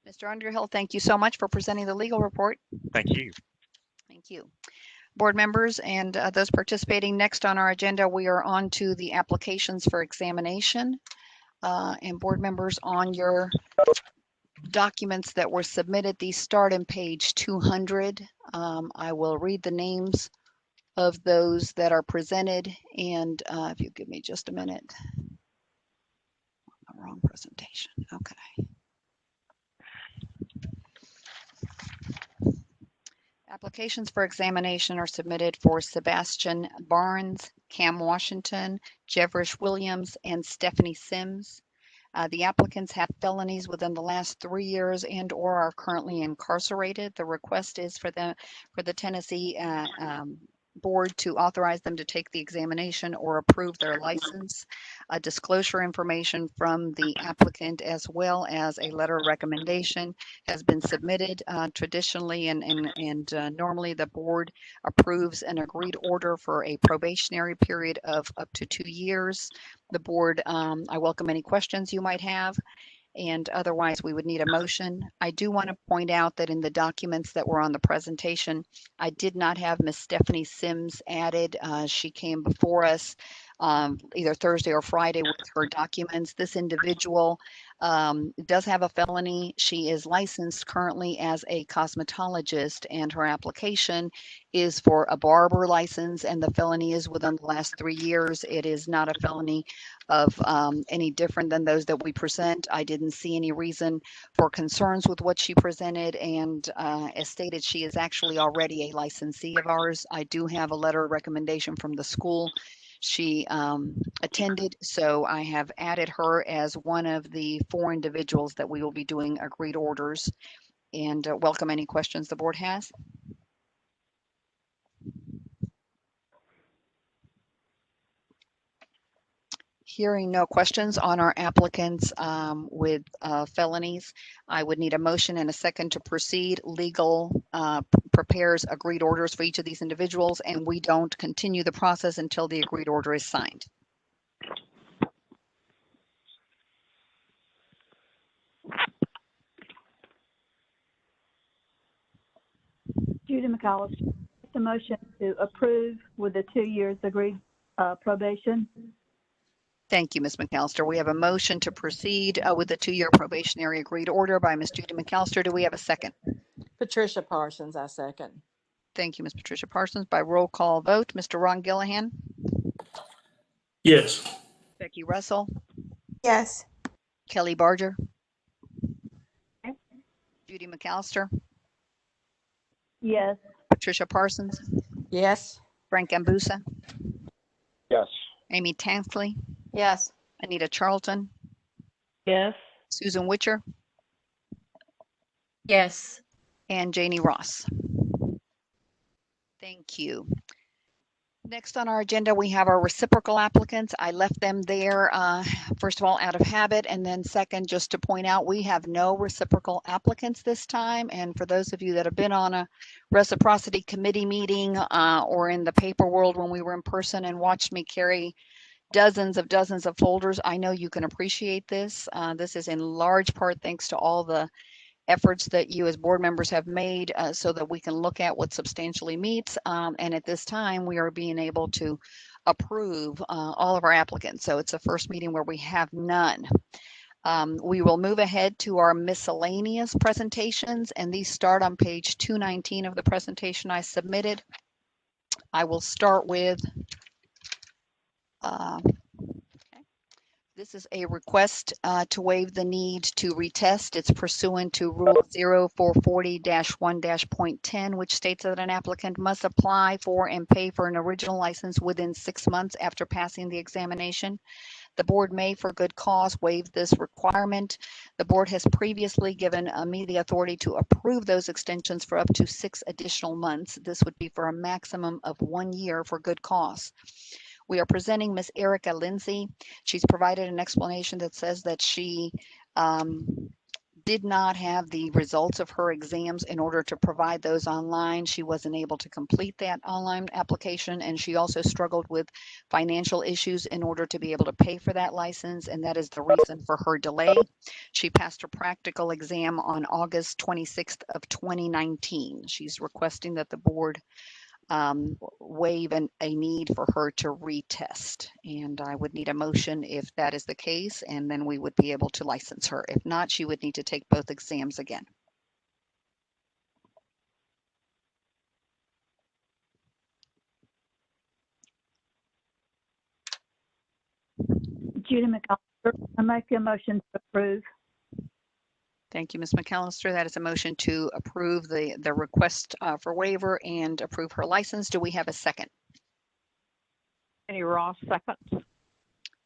Mr. Underhill, thank you so much for presenting the legal report. Thank you. Thank you. Board members and those participating, next on our agenda, we are on to the applications for examination. And board members, on your documents that were submitted, these start on page 200. I will read the names of those that are presented, and if you give me just a minute. Wrong presentation. Okay. Applications for examination are submitted for Sebastian Barnes, Cam Washington, Jevrish Williams, and Stephanie Sims. The applicants have felonies within the last 3 years and or are currently incarcerated. The request is for the Tennessee board to authorize them to take the examination or approve their license. Disclosure information from the applicant as well as a letter of recommendation has been submitted. Traditionally and normally the board approves an agreed order for a probationary period of up to 2 years. The board, I welcome any questions you might have. And otherwise, we would need a motion. I do want to point out that in the documents that were on the presentation, I did not have Miss Stephanie Sims added. She came before us either Thursday or Friday with her documents. This individual does have a felony. She is licensed currently as a cosmetologist, and her application is for a barber license, and the felony is within the last 3 years. It is not a felony of any different than those that we present. I didn't see any reason for concerns with what she presented, and as stated, she is actually already a licensee of ours. I do have a letter of recommendation from the school she attended, so I have added her as one of the 4 individuals that we will be doing agreed orders, and welcome any questions the board has. Hearing no questions on our applicants with felonies, I would need a motion and a second to proceed. Legal prepares agreed orders for each of these individuals, and we don't continue the process until the agreed order is signed. Judy McAllister, the motion to approve with the 2 years agreed probation. Thank you, Ms. McAllister. We have a motion to proceed with the 2-year probationary agreed order by Ms. Judy McAllister. Do we have a second? Patricia Parsons, I second. Thank you, Ms. Patricia Parsons. By roll call vote, Mr. Ron Gillihan, Yes. Becky Russell, Yes. Kelly Barger, Judy McAllister, Yes. Patricia Parsons, Yes. Frank Ambusa, Yes. Amy Tansley, Yes. Anita Charlton, Yes. Susan Witcher, Yes. and Janie Ross. Thank you. Next on our agenda, we have our reciprocal applicants. I left them there, first of all, out of habit, and then second, just to point out, we have no reciprocal applicants this time. And for those of you that have been on a reciprocity committee meeting or in the paper world when we were in person and watched me carry dozens of folders, I know you can appreciate this. This is in large part thanks to all the efforts that you as board members have made so that we can look at what substantially meets. And at this time, we are being able to approve all of our applicants. So it's the first meeting where we have none. We will move ahead to our miscellaneous presentations, and these start on page 219 of the presentation I submitted. I will start with this is a request to waive the need to retest. It's pursuant to Rule 0440-1-.10, which states that an applicant must apply for and pay for an original license within 6 months after passing the examination. The board may, for good cause, waive this requirement. The board has previously given me the authority to approve those extensions for up to 6 additional months. This would be for a maximum of 1 year for good cause. We are presenting Ms. Erica Lindsay. She's provided an explanation that says that she did not have the results of her exams in order to provide those online. She wasn't able to complete that online application, and she also struggled with financial issues in order to be able to pay for that license, and that is the reason for her delay. She passed her practical exam on August 26th of 2019. She's requesting that the board waive a need for her to retest. And I would need a motion if that is the case, and then we would be able to license her. If not, she would need to take both exams again. Judy McAllister, I make a motion to approve. Thank you, Ms. McAllister. That is a motion to approve the request for waiver and approve her license. Do we have a second? Jenny Ross, second.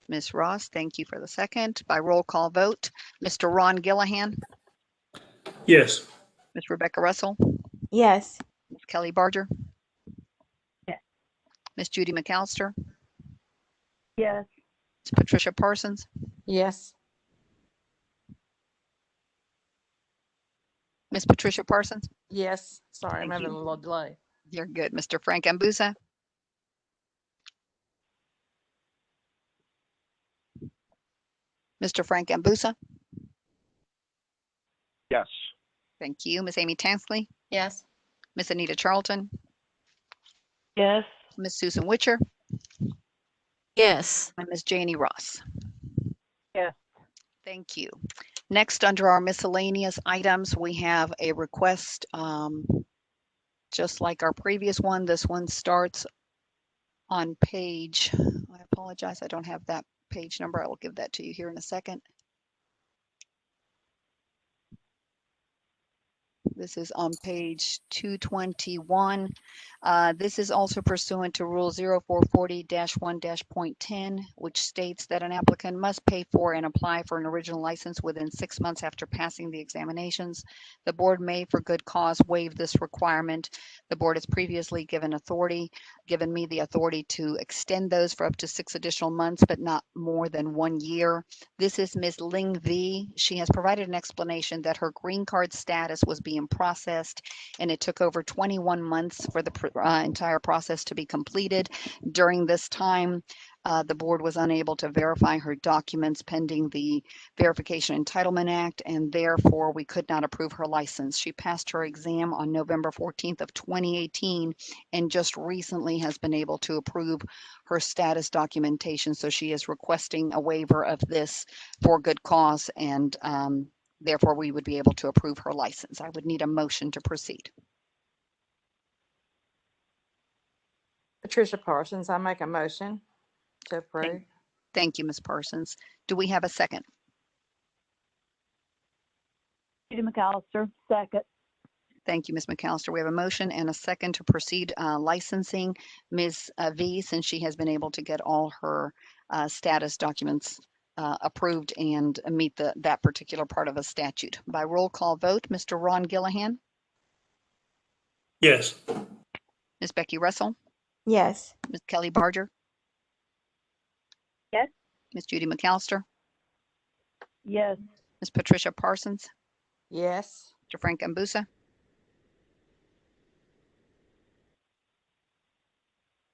Ms. Ross, thank you for the second. By roll call vote, Mr. Ron Gillihan, Yes. Ms. Rebecca Russell, Yes. Ms. Kelly Barger, Yes. Ms. Judy McAllister, Yes. Ms. Patricia Parsons, Yes. Ms. Patricia Parsons. Yes. Sorry, I'm Thank having you. a little delay. You're good. Mr. Frank Ambusa, Mr. Frank Ambusa. Yes. Thank you. Ms. Amy Tansley, Yes. Ms. Anita Charlton, Yes. Ms. Susan Witcher, Yes. and Ms. Janie Ross. Yes. Thank you. Next, under our miscellaneous items, we have a request, just like our previous one. This one starts on page, I apologize, I don't have that page number. I will give that to you here in a second. This is on page 221. This is also pursuant to Rule 0440-1-.10, which states that an applicant must pay for and apply for an original license within 6 months after passing the examinations. The board may, for good cause, waive this requirement. The board has previously given me the authority to extend those for up to 6 additional months, but not more than 1 year. This is Ms. Ling V. She has provided an explanation that her green card status was being processed, and it took over 21 months for the entire process to be completed. During this time, the board was unable to verify her documents pending the Verification Entitlement Act, and therefore we could not approve her license. She passed her exam on November 14th of 2018 and just recently has been able to approve her status documentation. So she is requesting a waiver of this for good cause, and therefore we would be able to approve her license. I would need a motion to proceed. Patricia Parsons, I make a motion to approve. Thank you, Ms. Parsons. Do we have a second? Judy McAllister, second. Thank you, Ms. McAllister. We have a motion and a second to proceed licensing Ms. V, since she has been able to get all her status documents approved and meet that particular part of a statute. By roll call vote, Mr. Ron Gillihan, Yes. Ms. Becky Russell, Yes. Ms. Kelly Barger, Yes. Ms. Judy McAllister, Yes. Ms. Patricia Parsons, Yes. Mr. Frank Ambusa,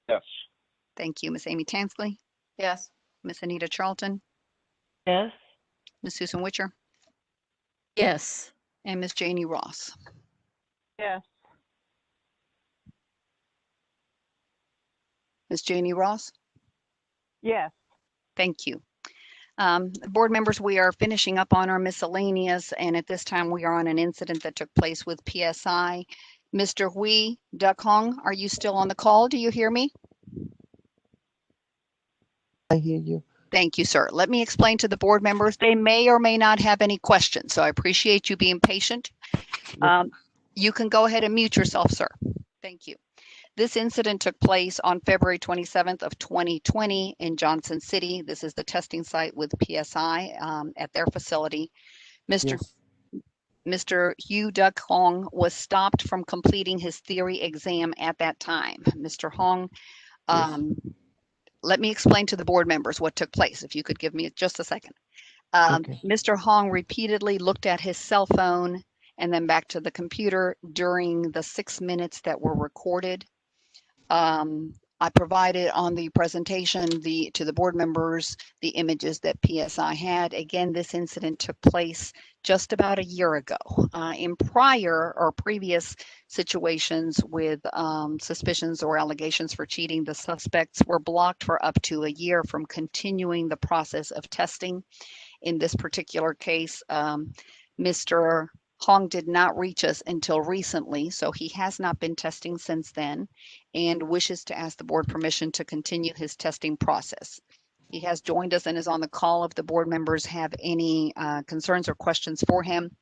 Yes. thank you. Ms. Amy Tansley, Yes. Ms. Anita Charlton, Yes. Ms. Susan Witcher, Yes. and Ms. Janie Ross. Yes. Ms. Janie Ross, Yes. thank you. Board members, we are finishing up on our miscellaneous, and at this time we are on an incident that took place with PSI. Mr. Hui Duck Hong, are you still on the call? Do you hear me? I hear you. Thank you, sir. Let me explain to the board members. They may or may not have any questions, so I appreciate you being patient. You can go ahead and mute yourself, sir. Thank you. This incident took place on February 27th of 2020 in Johnson City. This is the testing site with PSI at their facility. Yes. Mr. Hugh Duck Hong was stopped from completing his theory exam at that time. Mr. Hong, let me explain to the board members what took place. If you could give me just a second. Okay. Mr. Hong repeatedly looked at his cell phone and then back to the computer during the 6 minutes that were recorded. I provided on the presentation to the board members the images that PSI had. Again, this incident took place just about a year ago. In prior or previous situations with suspicions or allegations for cheating, the suspects were blocked for up to a year from continuing the process of testing. In this particular case, Mr. Hong did not reach us until recently, so he has not been testing since then and wishes to ask the board permission to continue his testing process. He has joined us and is on the call if the board members have any concerns or questions for him.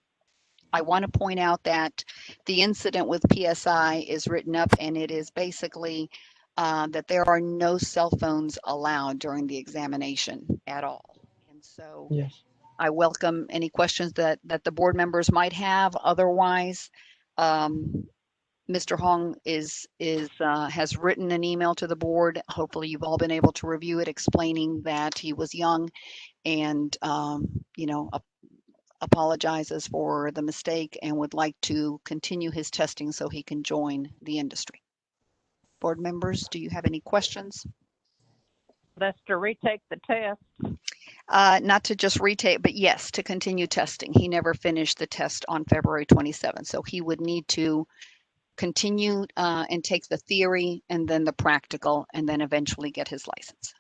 I want to point out that the incident with PSI is written up, and it is basically that there are no cell phones allowed during the examination at all. And so Yes. I welcome any questions that the board members might have. Otherwise, Mr. Hong has written an email to the board. Hopefully you've all been able to review it, explaining that he was young and, apologizes for the mistake and would like to continue his testing so he can join the industry. Board members, do you have any questions? That's to retake the test. Not to just retake, but yes, to continue testing. He never finished the test on February 27th, so he would need to continue and take the theory and then the practical and then eventually get his license.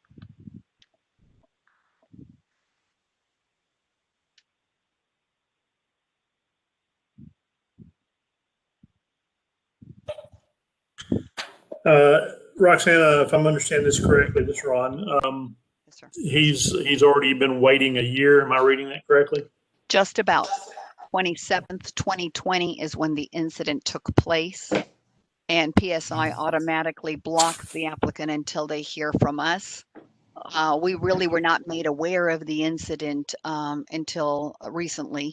Roxanna, if I'm understanding this correctly, this is Ron. Yes, sir. He's already been waiting a year. Am I reading that correctly? Just about. 27th, 2020 is when the incident took place, and PSI automatically blocks the applicant until they hear from us. We really were not made aware of the incident until recently,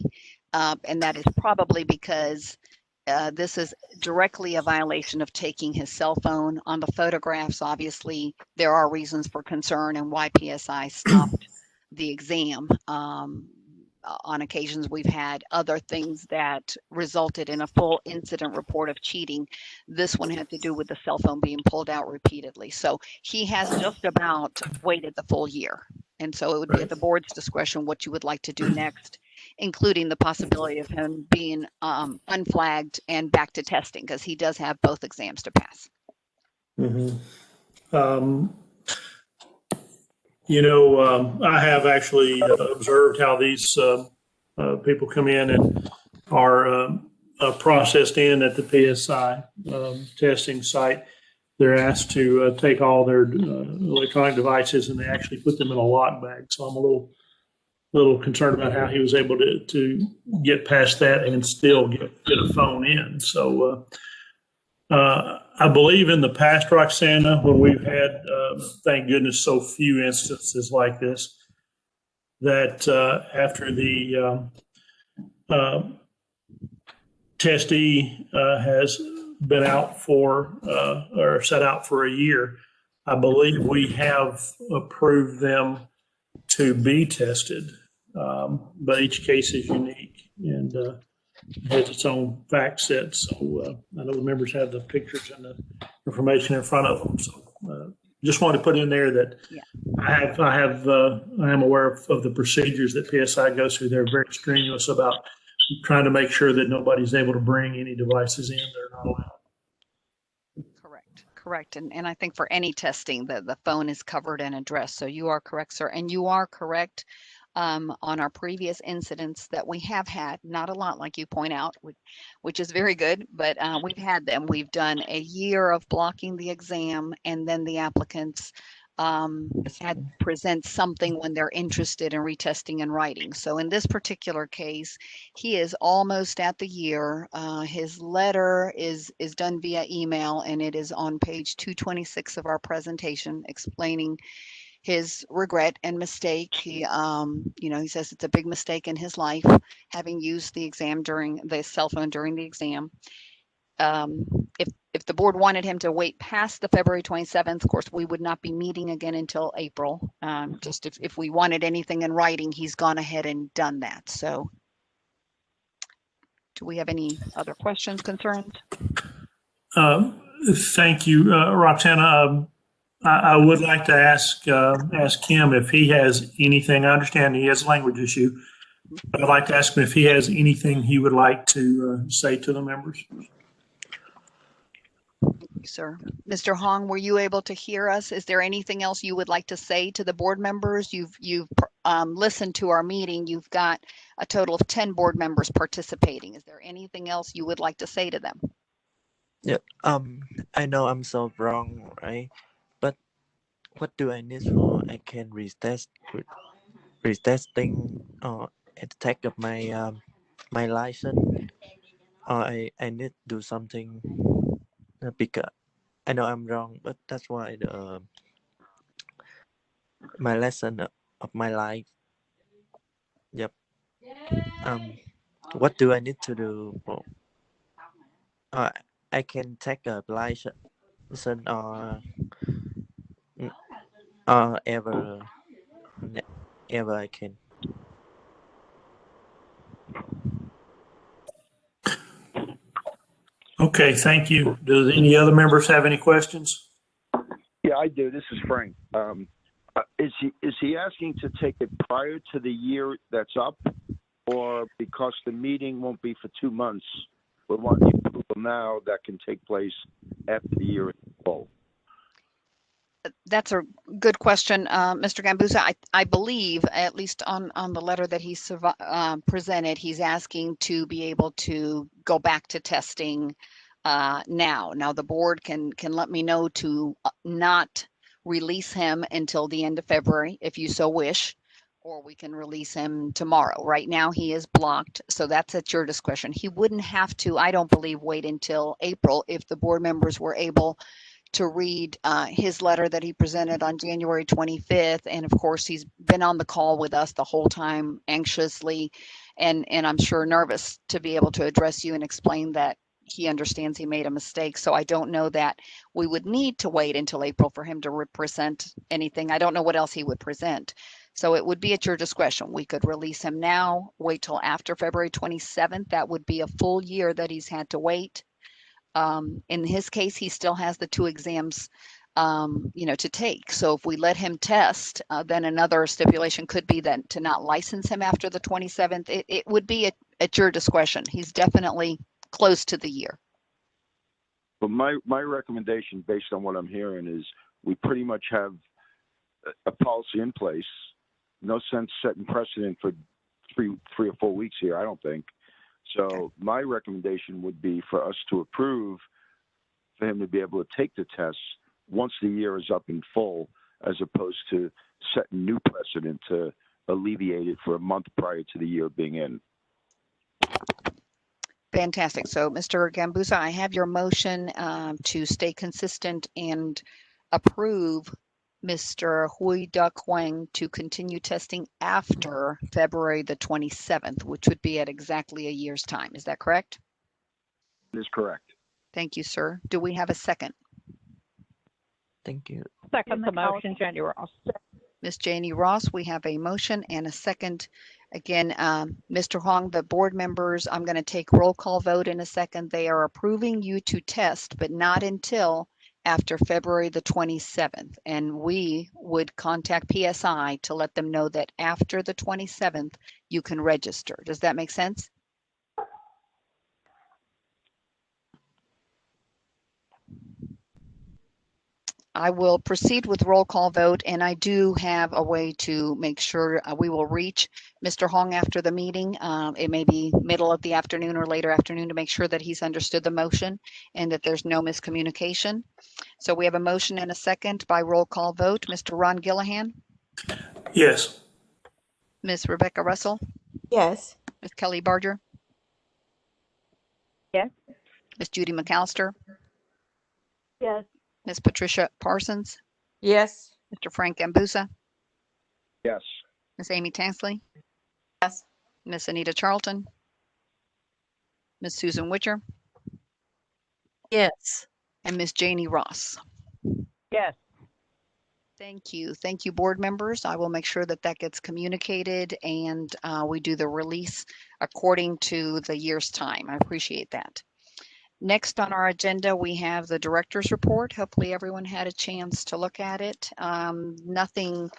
and that is probably because this is directly a violation of taking his cell phone. On the photographs, obviously, there are reasons for concern and why PSI stopped the exam. On occasions, we've had other things that resulted in a full incident report of cheating. This one had to do with the cell phone being pulled out repeatedly. So he has just about waited the full year. And so it would be at the board's discretion what you would like to do next, including the possibility of him being unflagged and back to testing, because he does have both exams to pass. I have actually observed how these people come in and are processed in at the PSI testing site. They're asked to take all their electronic devices and they actually put them in a lock bag. So I'm a little concerned about how he was able to get past that and still get a phone in. So I believe in the past, Roxanna, when we've had, thank goodness, so few instances like this, that after the testee has been out for, or set out for a year. I believe we have approved them to be tested, but each case is unique and has its own fact set. So I know the members have the pictures and the information in front of them. So just wanted to put in there that I am aware of the procedures that PSI goes through. They're very strenuous about trying to make sure that nobody's able to bring any devices in they're not allowed. Correct. And I think for any testing, the phone is covered and addressed. So you are correct, sir. And you are correct on our previous incidents that we have had, not a lot like you point out, which is very good, but we've had them. We've done a year of blocking the exam, and then the applicants had present something when they're interested in retesting and writing. So in this particular case, he is almost at the year. His letter is done via email, and it is on page 226 of our presentation explaining his regret and mistake. He, he says it's a big mistake in his life, having used the exam during the cell phone during the exam. If the board wanted him to wait past the February 27th, of course, we would not be meeting again until April. Just if we wanted anything in writing, he's gone ahead and done that. So do we have any other questions, concerns? Thank you, Roxana. I would like to ask Kim if he has anything. I understand he has a language issue, but I'd like to ask him if he has anything he would like to say to the members. Sir. Mr. Hong, were you able to hear us? Is there anything else you would like to say to the board members? You've listened to our meeting. You've got a total of 10 board members participating. Is there anything else you would like to say to them? Yeah. I know I'm so wrong, right? But what do I need for? I can retesting attack of my my license, or I need to do something because I know I'm wrong, but that's why the my lesson of my life. Yep. What do I need to do? I can take a license or ever I can. Okay, thank you. Do any other members have any questions? Yeah, I do. This is Frank. Is he asking to take it prior to the year that's up, or because the meeting won't be for 2 months, we want the approval now that can take place after the year is full? That's a good question, Mr. Gambusa. I believe, at least on the letter that he presented, he's asking to be able to go back to testing now. Now, the board can let me know to not release him until the end of February, if you so wish, or we can release him tomorrow. Right now, he is blocked, so that's at your discretion. He wouldn't have to, I don't believe, wait until April if the board members were able to read his letter that he presented on January 25th. And of course, he's been on the call with us the whole time, anxiously, and I'm sure nervous to be able to address you and explain that he understands he made a mistake. So I don't know that we would need to wait until April for him to present anything. I don't know what else he would present. So it would be at your discretion. We could release him now, wait till after February 27th. That would be a full year that he's had to wait. In his case, he still has the 2 exams, to take. So if we let him test, then another stipulation could be that to not license him after the 27th. It would be at your discretion. He's definitely close to the year. But my recommendation, based on what I'm hearing, is we pretty much have a policy in place. No sense setting precedent for three or 4 weeks here, I don't think. So my recommendation would be for us to approve for him to be able to take the tests once the year is up in full, as opposed to setting new precedent to alleviate it for a month prior to the year being in. Fantastic. So, Mr. Gambusa, I have your motion to stay consistent and approve Mr. Hui Duck Huang to continue testing after February the 27th, which would be at exactly a year's time. Is that correct? That is correct. Thank you, sir. Do we have a second? Thank you. Second the motion, Jenny Ross. Ms. Janie Ross, we have a motion and a second. Again, Mr. Hong, the board members, I'm going to take roll call vote in a second. They are approving you to test, but not until after February the 27th. And we would contact PSI to let them know that after the 27th, you can register. Does that make sense? I will proceed with roll call vote, and I do have a way to make sure we will reach Mr. Hong after the meeting. It may be middle of the afternoon or later afternoon to make sure that he's understood the motion and that there's no miscommunication. So we have a motion and a second by roll call vote. Mr. Ron Gillihan? Yes. Ms. Rebecca Russell? Yes. Ms. Kelly Barger? Yes. Ms. Judy McAllister? Yes. Ms. Patricia Parsons? Yes. Mr. Frank Ambusa? Yes. Ms. Amy Tansley? Yes. Ms. Anita Charlton? Ms. Susan Witcher? Yes. And Ms. Janie Ross? Yes. Thank you. Thank you, board members. I will make sure that that gets communicated and we do the release according to the year's time. I appreciate that. Next on our agenda, we have the director's report. Hopefully everyone had a chance to look at it. Nothing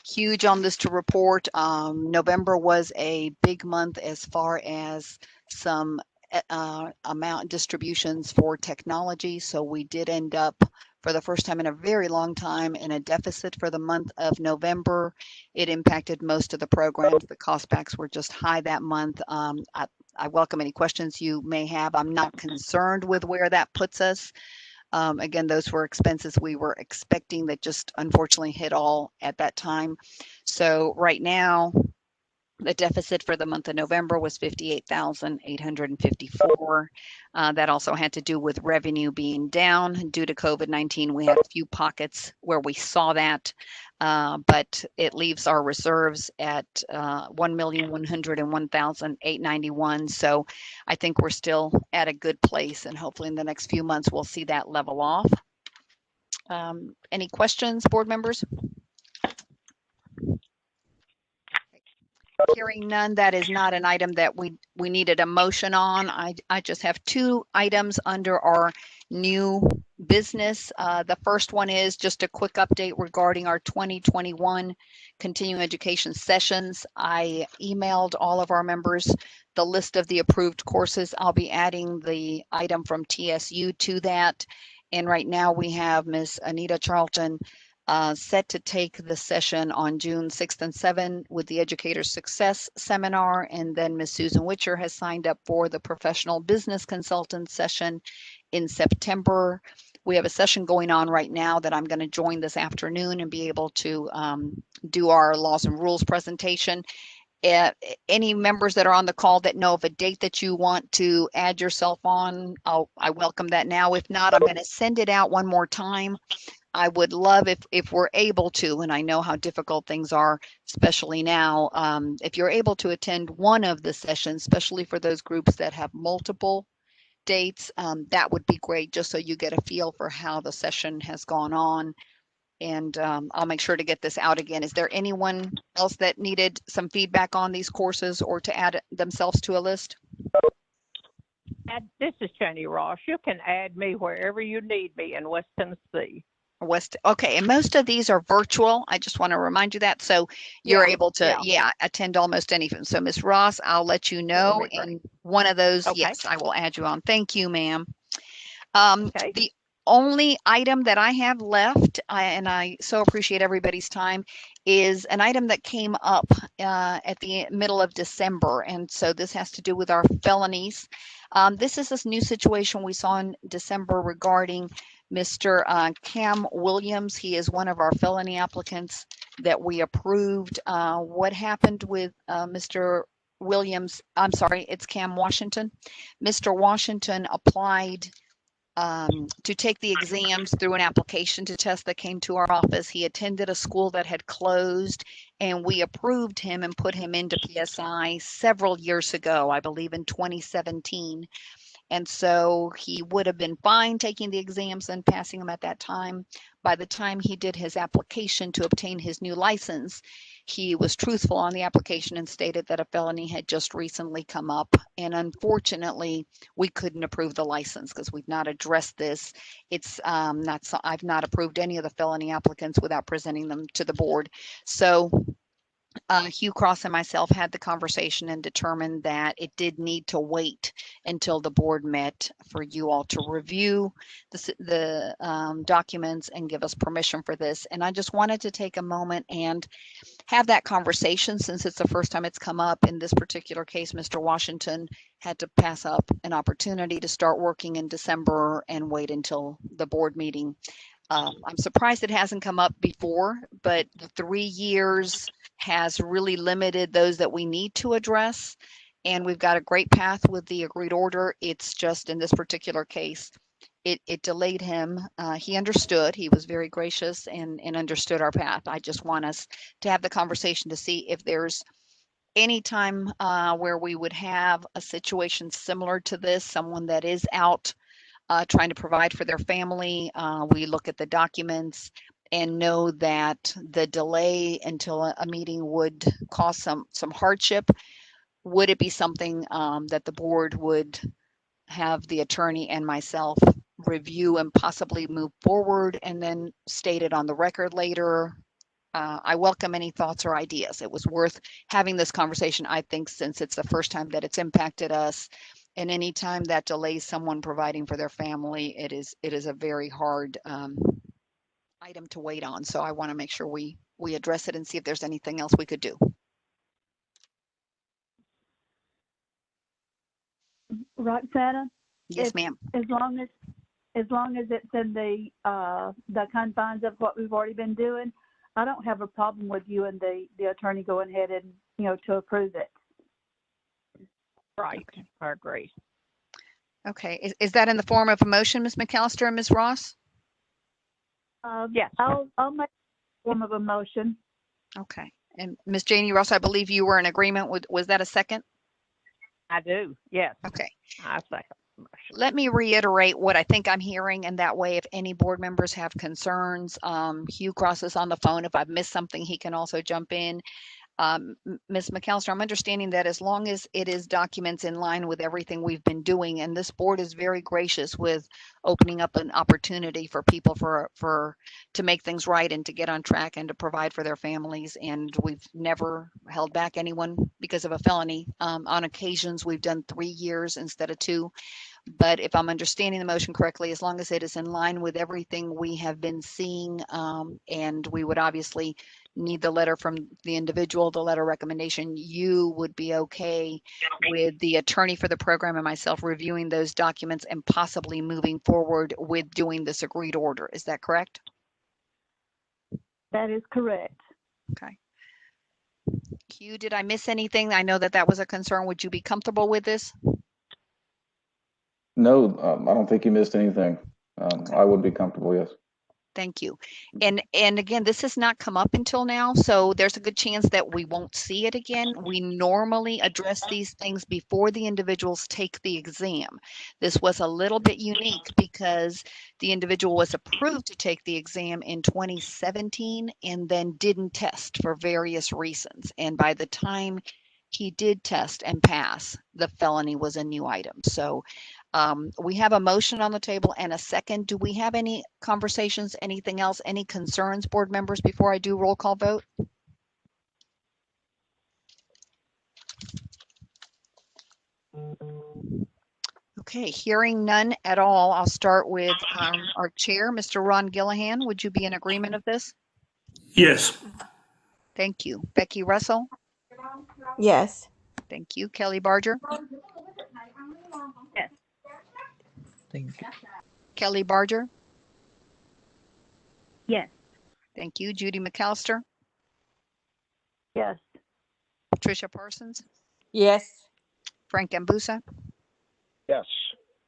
huge on this to report. November was a big month as far as some amount distributions for technology. So we did end up for the first time in a very long time in a deficit for the month of November. It impacted most of the programs. The costbacks were just high that month. I welcome any questions you may have. I'm not concerned with where that puts us. Again, those were expenses we were expecting that just unfortunately hit all at that time. So right now, the deficit for the month of November was 58,854. That also had to do with revenue being down due to COVID-19. We had a few pockets where we saw that, but it leaves our reserves at 1,101,891. So I think we're still at a good place, and hopefully in the next few months we'll see that level off. Any questions, board members? Hearing none, that is not an item that we needed a motion on. I just have two items under our new business. The first one is just a quick update regarding our 2021 continuing education sessions. I emailed all of our members the list of the approved courses. I'll be adding the item from TSU to that. And right now we have Ms. Anita Charlton set to take the session on June 6th and 7th with the Educator Success Seminar. And then Ms. Susan Witcher has signed up for the Professional Business Consultant session in September. We have a session going on right now that I'm going to join this afternoon and be able to do our laws and rules presentation. Any members that are on the call that know of a date that you want to add yourself on, I welcome that now. If not, I'm going to send it out one more time. I would love if we're able to, and I know how difficult things are, especially now, if you're able to attend one of the sessions, especially for those groups that have multiple dates, that would be great, just so you get a feel for how the session has gone on. And I'll make sure to get this out again. Is there anyone else that needed some feedback on these courses or to add themselves to a list? This is Jenny Ross. You can add me wherever you need me in West Tennessee. Okay, and most of these are virtual. I just want to remind you that, so you're able to attend almost anything. So Ms. Ross, I'll let you know, and one of those, yes, I will add you on. Thank you, ma'am. The only item that I have left, and I so appreciate everybody's time, is an item that came up at the middle of December, and so this has to do with our felonies. This is this new situation we saw in December regarding Mr. Cam Williams. He is one of our felony applicants that we approved. What happened with Mr. Williams? I'm sorry, it's Cam Washington. Mr. Washington applied to take the exams through an application to test that came to our office. He attended a school that had closed, and we approved him and put him into PSI several years ago, I believe in 2017. And so he would have been fine taking the exams and passing them at that time. By the time he did his application to obtain his new license, he was truthful on the application and stated that a felony had just recently come up. And unfortunately, we couldn't approve the license because we've not addressed this. It's not, so I've not approved any of the felony applicants without presenting them to the board. So Hugh Cross and myself had the conversation and determined that it did need to wait until the board met for you all to review the documents and give us permission for this. And I just wanted to take a moment and have that conversation since it's the first time it's come up. In this particular case, Mr. Washington had to pass up an opportunity to start working in December and wait until the board meeting. I'm surprised it hasn't come up before, but the 3 years has really limited those that we need to address. And we've got a great path with the agreed order. It's just in this particular case, it delayed him. He understood. He was very gracious and understood our path. I just want us to have the conversation to see if there's any time where we would have a situation similar to this, someone that is out trying to provide for their family. We look at the documents and know that the delay until a meeting would cause some hardship. Would it be something that the board would have the attorney and myself review and possibly move forward and then state it on the record later? I welcome any thoughts or ideas. It was worth having this conversation, I think, since it's the first time that it's impacted us. And any time that delays someone providing for their family, it is a very hard item to wait on. So I want to make sure we address it and see if there's anything else we could do. Roxana? Yes, ma'am. As long as it's in the confines of what we've already been doing, I don't have a problem with you and the attorney going ahead and, to approve it. Right. I agree. Okay. Is that in the form of a motion, Ms. McAllister and Ms. Ross? Yes. I'll make the form of a motion. Okay. And Ms. Janie Ross, I believe you were in agreement with, was that a second? I do. Yes. Okay. I second. Let me reiterate what I think I'm hearing, and that way if any board members have concerns, Hugh Cross is on the phone. If I've missed something, he can also jump in. Ms. McAllister, I'm understanding that as long as it is documents in line with everything we've been doing, and this board is very gracious with opening up an opportunity for people to make things right and to get on track and to provide for their families. And we've never held back anyone because of a felony. On occasions, we've done 3 years instead of 2. But if I'm understanding the motion correctly, as long as it is in line with everything we have been seeing, and we would obviously need the letter from the individual, the letter recommendation, you would be okay with the attorney for the program and myself reviewing those documents and possibly moving forward with doing this agreed order. Is that correct? That is correct. Okay. Hugh, did I miss anything? I know that was a concern. Would you be comfortable with this? No, I don't think you missed anything. I would be comfortable, yes. Thank you. And again, this has not come up until now, so there's a good chance that we won't see it again. We normally address these things before the individuals take the exam. This was a little bit unique because the individual was approved to take the exam in 2017 and then didn't test for various reasons. And by the time he did test and pass, the felony was a new item. So we have a motion on the table and a second. Do we have any conversations, anything else, any concerns, board members, before I do roll call vote? Okay, hearing none at all, I'll start with our chair, Mr. Ron Gillihan. Would you be in agreement of this? Yes. Thank you. Becky Russell? Yes. Thank you. Kelly Barger? Yes. Thank you. Kelly Barger? Yes. Thank you. Judy McAllister? Yes. Patricia Parsons? Yes. Frank Ambusa? Yes.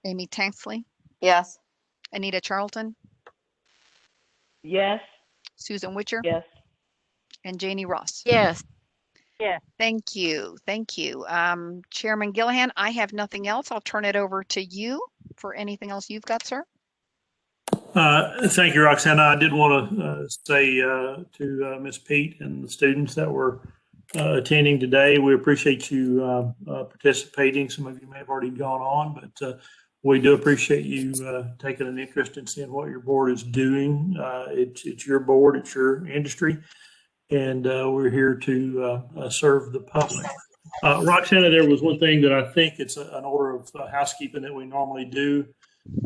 Amy Tanksley? Yes. Anita Charlton? Yes. Susan Witcher? Yes. And Janie Ross? Yes. Yes. Thank you. Thank you. Chairman Gillihan, I have nothing else. I'll turn it over to you for anything else you've got, sir. Thank you, Roxanna. I did want to say to Ms. Pete and the students that were attending today, we appreciate you participating. Some of you may have already gone on, but we do appreciate you taking an interest in seeing what your board is doing. It's your board, it's your industry, and we're here to serve the public. Roxanna, there was one thing that I think it's an order of housekeeping that we normally do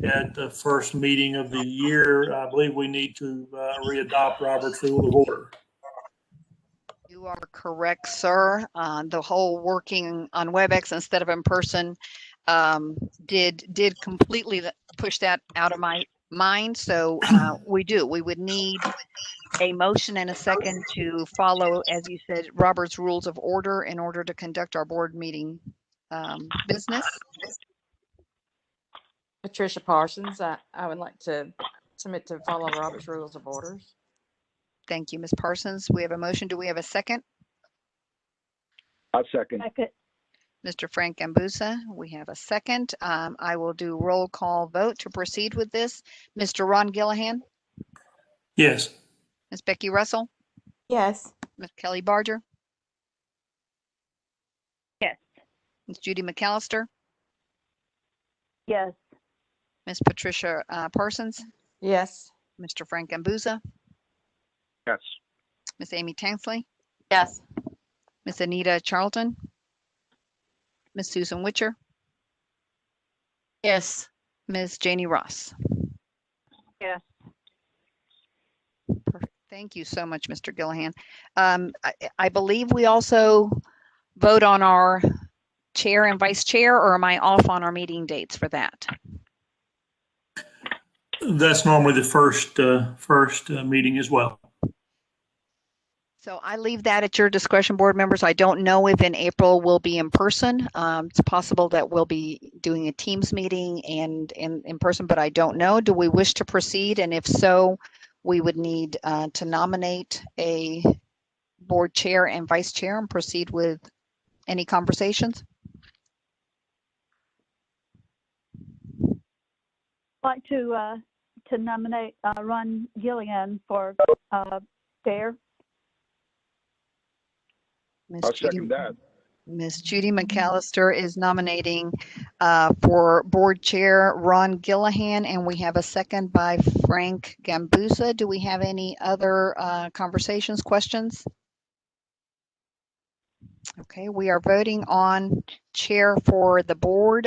at the first meeting of the year. I believe we need to readopt Robert's Rule of Order. You are correct, sir. The whole working on WebEx instead of in person did completely push that out of my mind. So we would need a motion and a second to follow, as you said, Robert's Rules of Order in order to conduct our board meeting business. Patricia Parsons, I would like to submit to follow Robert's Rules of Orders. Thank you, Ms. Parsons. We have a motion. Do we have a second? I'll second. Mr. Frank Gambusa, we have a second. I will do roll call vote to proceed with this. Mr. Ron Gillihan, Yes. Ms. Becky Russell, Yes. Ms. Kelly Barger, Yes. Ms. Judy McAllister, Yes. Ms. Patricia Parsons, Yes. Mr. Frank Gambusa, Yes. Ms. Amy Tansley, Yes. Ms. Anita Charlton, Ms. Susan Witcher, Yes. Ms. Janie Ross. Yes. Perfect. Thank you so much, Mr. Gillihan. I believe we also vote on our chair and vice chair, or am I off on our meeting dates for that? That's normally the first meeting as well. So I leave that at your discretion, board members. I don't know if in April we'll be in person. It's possible that we'll be doing a Teams meeting and in person, but I don't know. Do we wish to proceed? And if so, we would need to nominate a board chair and vice chair and proceed with any conversations. I'd like to nominate Ron Gillihan for chair. I'll second that. Ms. Judy McAllister is nominating for board chair Ron Gillihan, and we have a second by Frank Gambusa. Do we have any other conversations, questions? Okay, we are voting on chair for the board.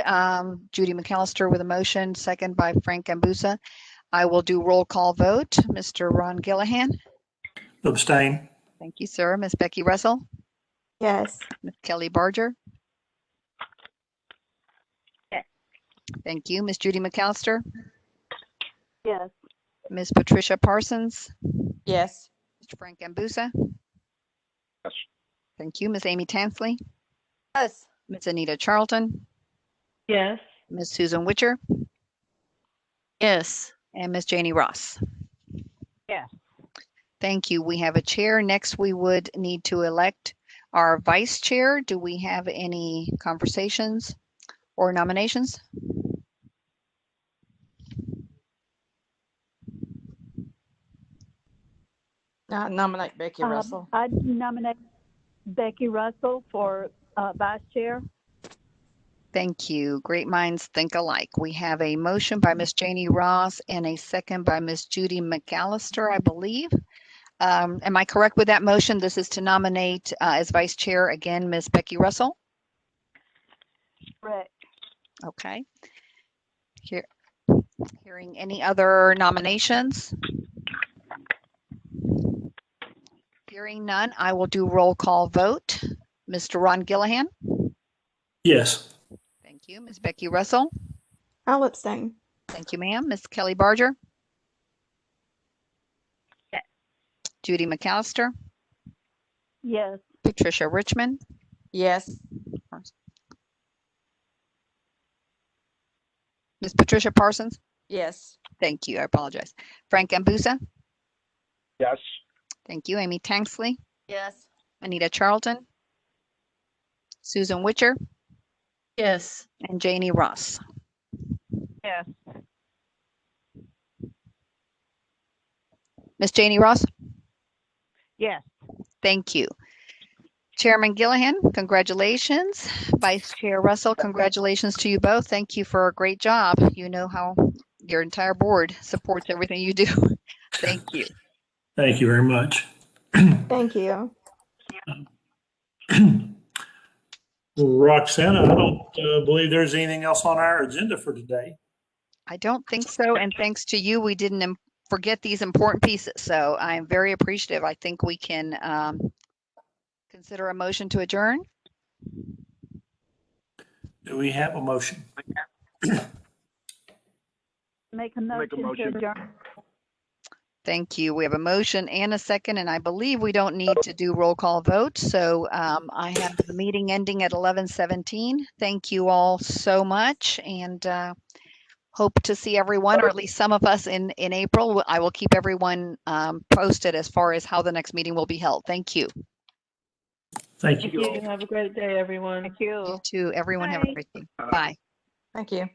Judy McAllister with a motion, second by Frank Gambusa. I will do roll call vote. Mr. Ron Gillihan. Abstain. Thank you, sir. Ms. Becky Russell. Yes. Ms. Kelly Barger. Yes. Thank you. Ms. Judy McAllister. Yes. Ms. Patricia Parsons. Yes. Mr. Frank Gambusa. Yes. Thank you. Ms. Amy Tansley. Yes. Ms. Anita Charlton. Yes. Ms. Susan Witcher. Yes. And Ms. Janie Ross. Yes. Thank you. We have a chair. Next, we would need to elect our vice chair. Do we have any conversations or nominations? I nominate Becky Russell. I'd nominate Becky Russell for vice chair. Thank you. Great minds think alike. We have a motion by Ms. Janie Ross and a second by Ms. Judy McAllister, I believe. Am I correct with that motion? This is to nominate as vice chair again, Ms. Becky Russell. Correct. Okay. Hearing any other nominations? Hearing none, I will do roll call vote. Mr. Ron Gillihan. Yes. Thank you. Ms. Becky Russell. I'll abstain. Thank you, ma'am. Ms. Kelly Barger. Yes. Judy McAllister. Yes. Patricia Richmond. Yes. Ms. Patricia Parsons. Yes. Thank you. I apologize. Frank Gambusa. Yes. Thank you. Amy Tansley. Yes. Anita Charlton. Susan Witcher, Yes. and Janie Ross. Yes. Miss Janie Ross? Yes. Thank you. Chairman Gillihan, congratulations. Vice Chair Russell, congratulations to you both. Thank you for a great job. You know how your entire board supports everything you do. Thank you. Thank you very much. Thank you. Roxana, I don't believe there's anything else on our agenda for today. I don't think so. And thanks to you, we didn't forget these important pieces. So I'm very appreciative. I think we can consider a motion to adjourn. Do we have a motion? Make a motion to adjourn. Thank you. We have a motion and a second, and I believe we don't need to do roll call vote. So I have the meeting ending at 11:17. Thank you all so much, and hope to see everyone, or at least some of us in April. I will keep everyone posted as far as how the next meeting will be held. Thank you. Thank you. Thank you. Have a great day, everyone. Thank you. You too. Everyone have a great day. Bye. Thank you.